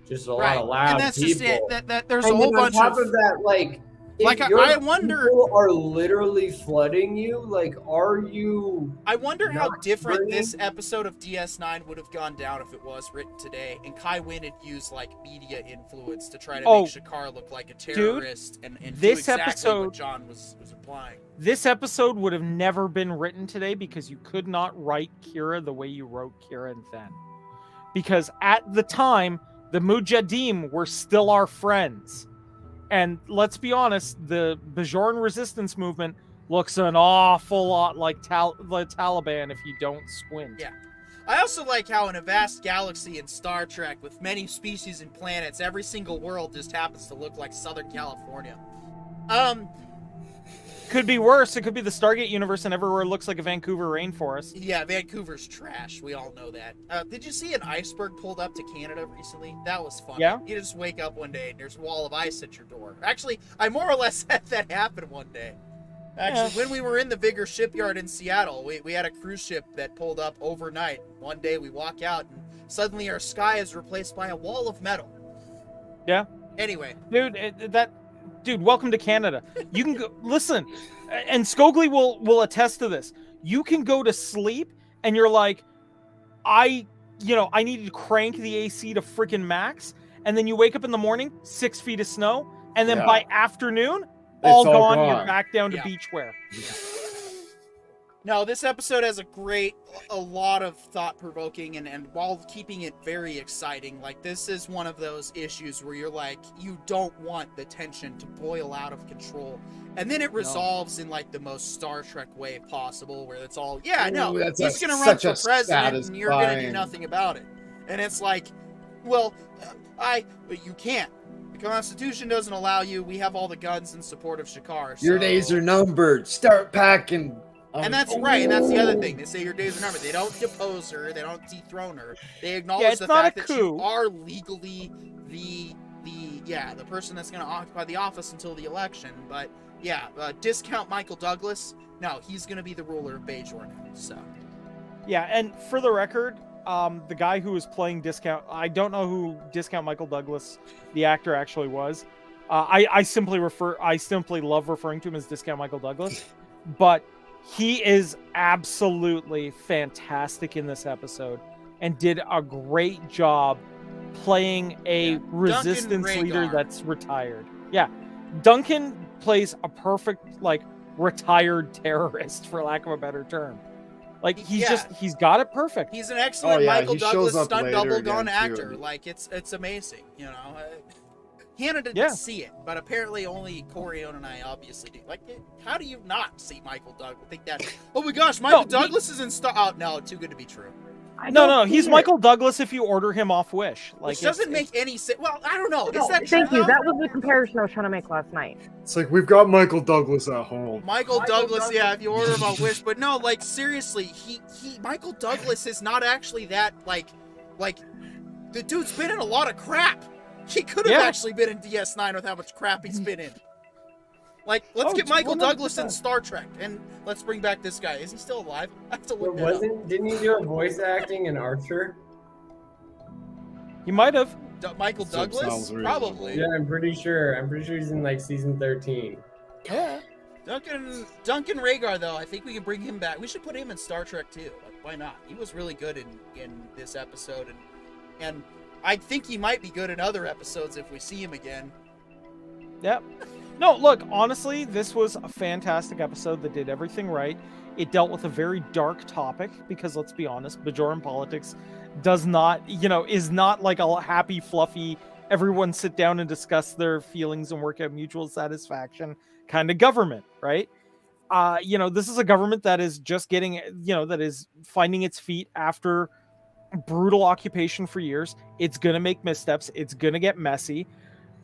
just a lot of loud and that's people. just it. That there's And a whole then on bunch top of of that, like, like if your I wonder people are literally flooding you, like, are you I wonder how not different bringing- this episode of DS9 would have gone down if it was written today, and Kai Wynn had used like media influence to try to make Shakar look like a terrorist, and this do exactly episode, what John was implying. This episode would have never been written today because you could not write Kira the way you wrote Kira then. Because at the time, the Mujahideen were still our friends. And let's be honest, the Bajoran resistance movement looks an awful lot like the Taliban if you don't squint. Yeah. I also like how in a vast galaxy in Star Trek with many species and planets, every single world just happens to look like Southern California. Could be worse. It could be the Stargate universe and everywhere looks like a Vancouver rainforest. Yeah, Vancouver's trash. We all know that. Did you see an iceberg pulled up to Canada recently? That was fun. Yeah. You just wake up one day and there's a wall of ice at your door. Actually, I more or less had that happen one day. Actually, when we were in the Vigor shipyard in Seattle, we had a cruise ship that pulled up overnight. One day we walk out and suddenly our sky is replaced by a wall of metal. Yeah. Anyway. Dude, welcome to Canada. You can go, listen, and Scogli will attest to this. You can go to sleep and you're like, I needed to crank the AC to freaking max. And then you wake up in the morning, 6 feet of snow. And then by afternoon, all gone. You're back down to beachwear. No, this episode has a lot of thought-provoking and while keeping it very exciting. Like, this is one of those issues where you're like, you don't want the tension to boil out of control. And then it resolves in, like, the most Star Trek way possible, where it's all, he's going to run for president and you're going to do nothing about it. And it's like, well, but you can't. The Constitution doesn't allow you. We have all the guns in support of Shakar. Your days are numbered. Start packing. And that's right, and that's the other thing. They say your days are numbered. They don't depose her. They don't dethrone her. They acknowledge the fact that you are legally the person that's going to occupy the office until the election. But discount Michael Douglas. No, he's going to be the ruler of Bajor now. So. Yeah, and for the record, the guy who was playing Discount, I don't know who Discount Michael Douglas, the actor, actually was. I simply love referring to him as Discount Michael Douglas, but he is absolutely fantastic in this episode and did a great job playing a resistance leader that's retired. Yeah. Duncan plays a perfect, retired terrorist, for lack of a better term. He's got it perfect. He's an excellent Michael Douglas stunt double gone actor. It's amazing, you know. Hannah didn't see it, but apparently only Corione and I obviously do. How do you not see Michael Douglas? Think that? Oh my gosh, Michael Douglas is in Star. Oh no, too good to be true. No, he's Michael Douglas if you order him off Wish. Which doesn't make any sense. Well, I don't know. Is that Thank true? you. That was the comparison I was trying to make last night. It's like we've got Michael Douglas at home. Michael Douglas, if you order him on Wish, but no, seriously, Michael Douglas is not actually that the dude's been in a lot of crap. He could have actually been in DS9 with how much crap he's been in. Let's get Michael Douglas in Star Trek, and let's bring back this guy. Is he still alive? I have to look that up. Didn't he do a voice acting in Archer? He might have. Michael Douglas? Probably. Yeah, I'm pretty sure. He's in season 13. Yeah. Duncan Rhaegar, though, I think we can bring him back. We should put him in Star Trek too. Why not? He was really good in this episode, and I think he might be good in other episodes if we see him again. Yep. No, look, honestly, this was a fantastic episode that did everything right. It dealt with a very dark topic because, let's be honest, Bajoran politics is not like a happy, fluffy, everyone sit down and discuss their feelings and work out mutual satisfaction kind of government, right? This is a government that is just getting, that is finding its feet after brutal occupation for years. It's going to make missteps. It's going to get messy.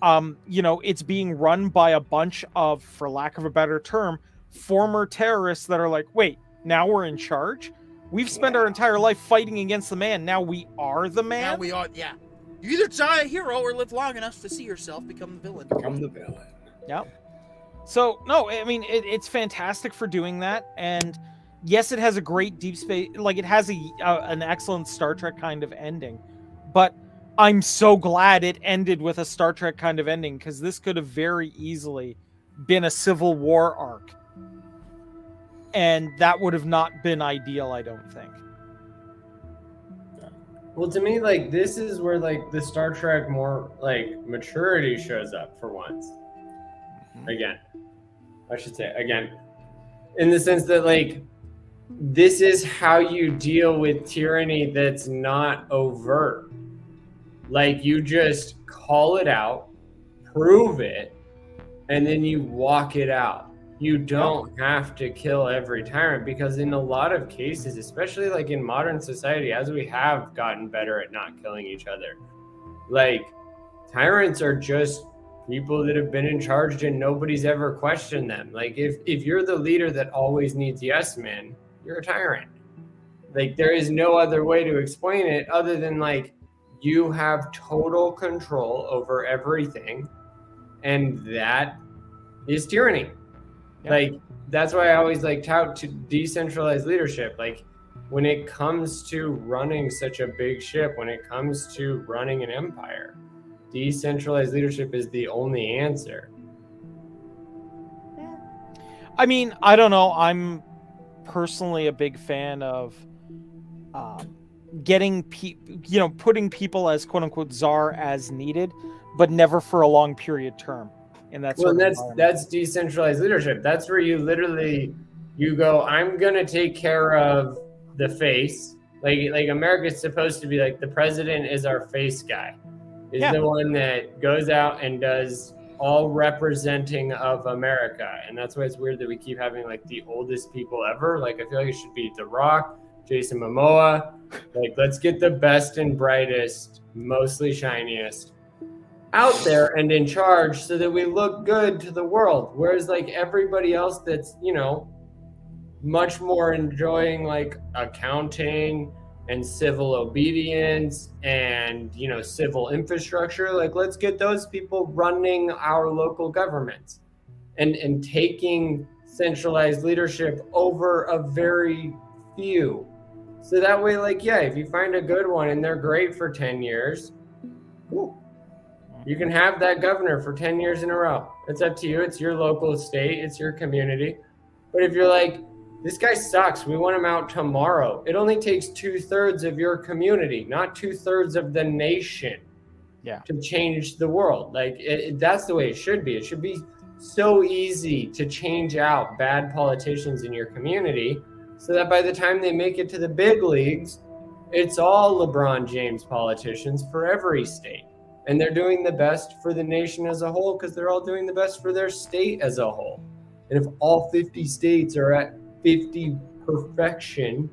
It's being run by a bunch of, for lack of a better term, former terrorists that are like, wait, now we're in charge? We've spent our entire life fighting against the man. Now we are the man? Now we are, yeah. You either die a hero or live long enough to see yourself become the villain. Become the villain. Yep. So, no, I mean, it's fantastic for doing that. And, yes, it has a great deep space, like it has an excellent Star Trek kind of ending, but I'm so glad it ended with a Star Trek kind of ending, because this could have very easily been a Civil War arc, and that would have not been ideal, I don't think. Well, to me, like, this is where, like, the Star Trek more, like, maturity shows up for once. Again, I should say, again, in the sense that, like, this is how you deal with tyranny that's not overt. Like, you just call it out, prove it, and then you walk it out. You don't have to kill every tyrant, because in a lot of cases, especially like in modern society, as we have gotten better at not killing each other, like, tyrants are just people that have been in charge and nobody's ever questioned them. Like, if you're the leader that always needs yes men, you're a tyrant. Like, there is no other way to explain it other than, like, you have total control over everything, and that is tyranny. Yeah. Like, that's why I always like tout to decentralized leadership. Like, when it comes to running such a big ship, when it comes to running an empire, decentralized leadership is the only answer. I mean, I don't know. I'm personally a big fan of getting putting people as quote unquote czar as needed, but never for a long period term. And that's decentralized leadership. That's where you literally, you go, I'm gonna take care of the face. Like America's supposed to be like, the president is our face guy. Is the one that goes out and does all representing of America. And that's why it's weird that we keep having like the oldest people ever. Like, I feel like it should be The Rock, Jason Momoa. Like, let's get the best and brightest, mostly shiniest out there and in charge, so that we look good to the world. Whereas like everybody else that's, you know, much more enjoying like accounting and civil obedience and, you know, civil infrastructure, like, let's get those people running our local governments and taking centralized leadership over a very few. So that way, like, yeah, if you find a good one and they're great for 10 years, woo, you can have that governor for 10 years in a row. It's up to you. It's your local state. It's your community. But if you're like, this guy sucks, we want him out tomorrow, it only takes 2/3 of your community, not 2/3 of the nation, to change the world. Like, that's the way it should be. It should be so easy to change out bad politicians in your community, so that by the time they make it to the big leagues, it's all LeBron James politicians for every state. And they're doing the best for the nation as a whole, because they're all doing the best for their state as a whole. And if all 50 states are at 50 perfection,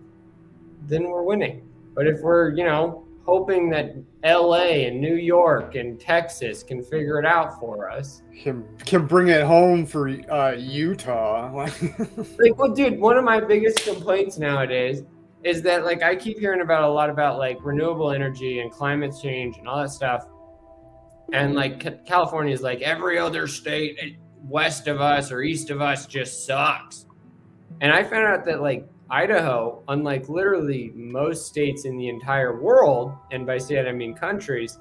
then we're winning. But if we're, you know, hoping that LA and New York and Texas can figure it out for us, can bring it home for Utah. Like, well, dude, one of my biggest complaints nowadays is that, like, I keep hearing about a lot about like renewable energy and climate change and all that stuff. And like California is like, every other state west of us or east of us just sucks. And I found out that like Idaho, unlike literally most states in the entire world, and by state I mean countries,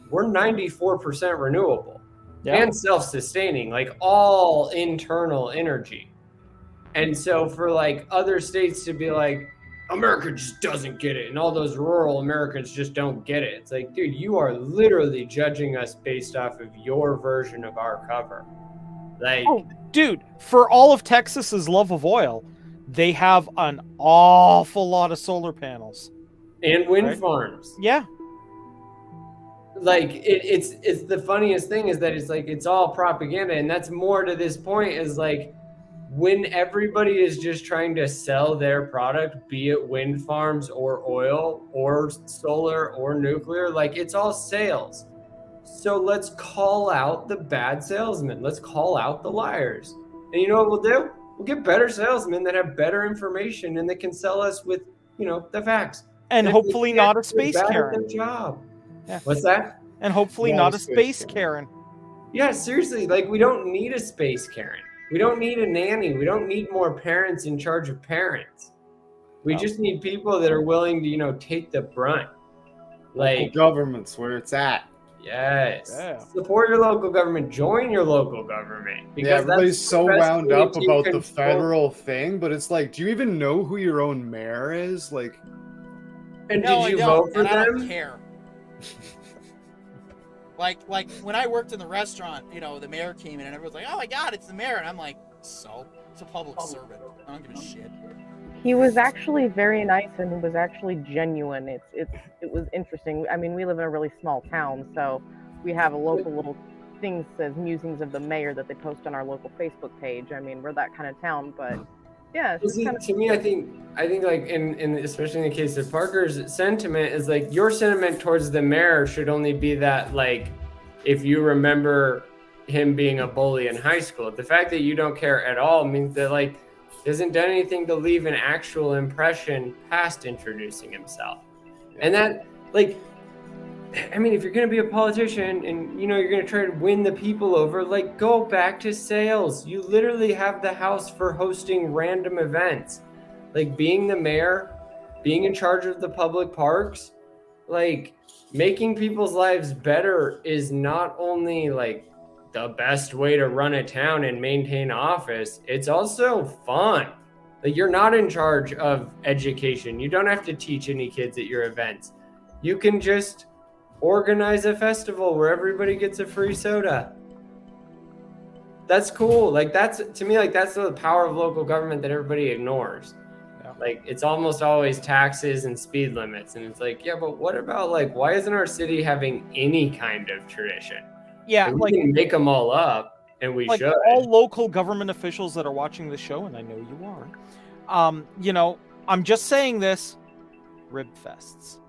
we're 94% renewable and self-sustaining, like all internal energy. And so for like other states to be like, America just doesn't get it, and all those rural Americans just don't get it. It's like, dude, you are literally judging us based off of your version of our cover. Like, dude, for all of Texas's love of oil, they have an awful lot of solar panels and wind farms. Yeah. Like, it's the funniest thing is that it's like, it's all propaganda. And that's more to this point is like, when everybody is just trying to sell their product, be it wind farms or oil or solar or nuclear, like, it's all sales. So let's call out the bad salesmen. Let's call out the liars. And you know what we'll do? We'll get better salesmen that have better information and that can sell us with, you know, the facts. And hopefully not a space Karen. Job. Yeah. What's that? And hopefully not a space Karen. Yeah, seriously. Like, we don't need a space Karen. We don't need a nanny. We don't need more parents in charge of parents. We just need people that are willing to, take the brunt. Local government's where it's at. Yes. Yeah. Support your local government. Join your local government. Yeah, everybody's so wound up about the control. federal thing, but it's like, do you even know who your own mayor is? Like, And No, did you I vote don't, for and I don't them? care. Like when I worked in the restaurant, the mayor came in and everyone's like, "Oh my God, it's the mayor," and I'm like, "So, it's a public servant. I don't give a shit." He was actually very nice and he was actually genuine. It was interesting. I mean, we live in a really small town, so we have a local little thing that says musings of the mayor that they post on our local Facebook page. I mean, we're that kind of town, but yeah, it's just kind of To me, I think like in especially in the case of Parker's sentiment is like your sentiment towards the mayor should only be that, like, if you remember him being a bully in high school. The fact that you don't care at all means that, like, he hasn't done anything to leave an actual impression past introducing himself. And that, like, I mean, if you're going to be a politician and, you're going to try to win the people over, like, go back to sales. You literally have the house for hosting random events. Like, being the mayor, being in charge of the public parks, like, making people's lives better is not only, like, the best way to run a town and maintain office, it's also fun. Like, you're not in charge of education. You don't have to teach any kids at your events. You can just organize a festival where everybody gets a free soda. That's cool. Like, that's, to me, like, that's the power of local government that everybody ignores. Yeah. Like, it's almost always taxes and speed limits. And it's like, yeah, but what about, like, why isn't our city having any kind of tradition? Yeah, We can make them all up, and we like should. all local government officials that are watching the show, and I know you are. I'm just saying this: rib fests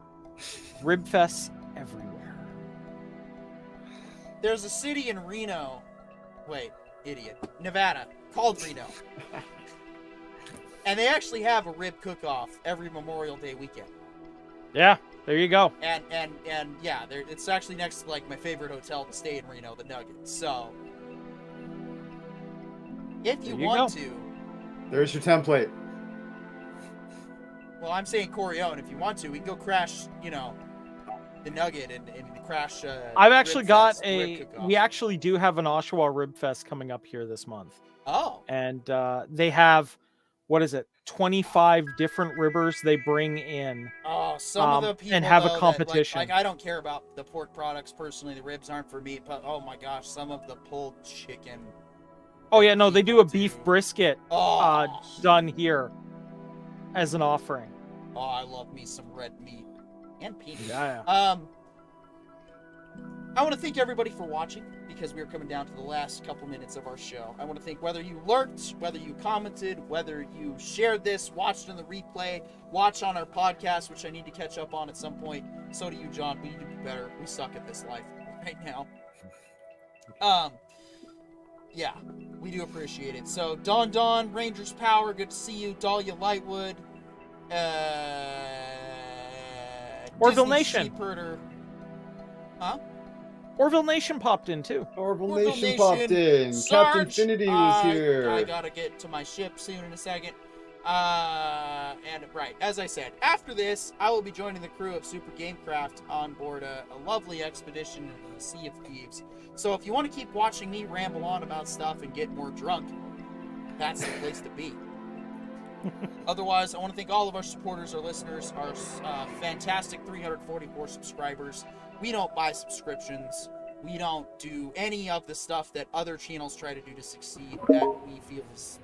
everywhere. There's a city in Reno, Nevada, called Reno, and they actually have a rib cook-off every Memorial Day weekend. Yeah, there you go. And yeah, it's actually next to, like, my favorite hotel to stay in Reno, the Nugget. So, if you want to, there's your template. well, I'm saying Corleone. If you want to, we can go crash, the Nugget and crash. I've actually got rib cook-off. we actually do have an Oshawa Rib Fest coming up here this month. Oh. And they have, 25 different ribbers they bring in. Oh, some of the people and have a though, competition. That, like, I don't care about the pork products personally. The ribs aren't for me, but oh my gosh, some of the pulled chicken. Oh yeah, no, they do a beef brisket Oh, done here as an offering. oh, I love me some red meat and peanut. Yeah. I want to thank everybody for watching, because we are coming down to the last couple minutes of our show. I want to thank whether you lurked, whether you commented, whether you shared this, watched in the replay, watched on our podcast, which I need to catch up on at some point. So do you, John. We need to be better. We suck at this life right now. Yeah, we do appreciate it. So, Dawn, Rangers Power, good to see you. Dahlia Lightwood, Orville Disney Nation. Sheepherder. Huh? Orville Nation popped in too. Orville Orville Nation popped in. Sarge, Captain Infinity was here. I gotta get to my ship soon in a second. And right, as I said, after this, I will be joining the crew of Super Gamecraft on board a lovely expedition in the Sea of Thieves. So if you want to keep watching me ramble on about stuff and get more drunk, that's the place to be. Otherwise, I want to thank all of our supporters, our listeners, our fantastic 344 subscribers. We don't buy subscriptions. We don't do any of the stuff that other channels try to do to succeed that we feel is,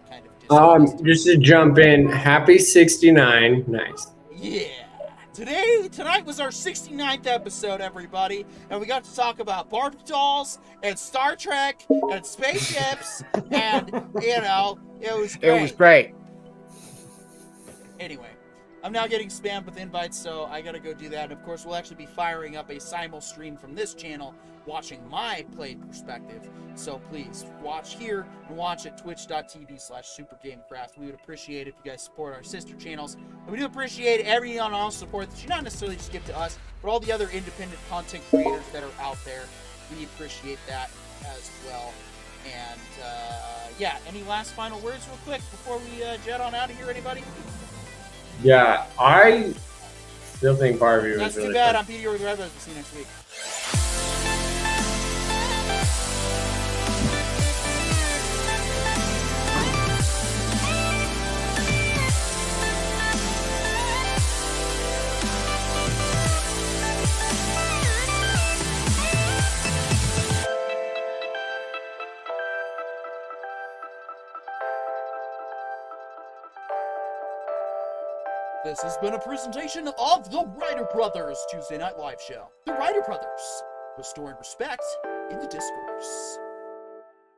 kind of dishonest. Just to jump in, happy 69. Nice. Yeah. Tonight was our 69th episode, everybody, and we got to talk about Barbie dolls and Star Trek and spaceships, and it was great. It was great. Anyway, I'm now getting spammed with invites, so I gotta go do that. And of course, we'll actually be firing up a simul stream from this channel, watching my played perspective. So please watch here and watch at twitch.tv/supergamecraft. We would appreciate it if you guys support our sister channels. And we do appreciate every on all support that you not necessarily just give to us, but all the other independent content creators that are out there. We appreciate that as well. And yeah, any last final words, real quick, before we jet on out of here? Anybody? Yeah, I still think Barbie was That's really too bad. fun. I'm Peter with Red Rose. We'll see you next week. This has been a presentation of the Writer Brothers Tuesday Night Live Show. The Writer Brothers, restoring respect in the discourse.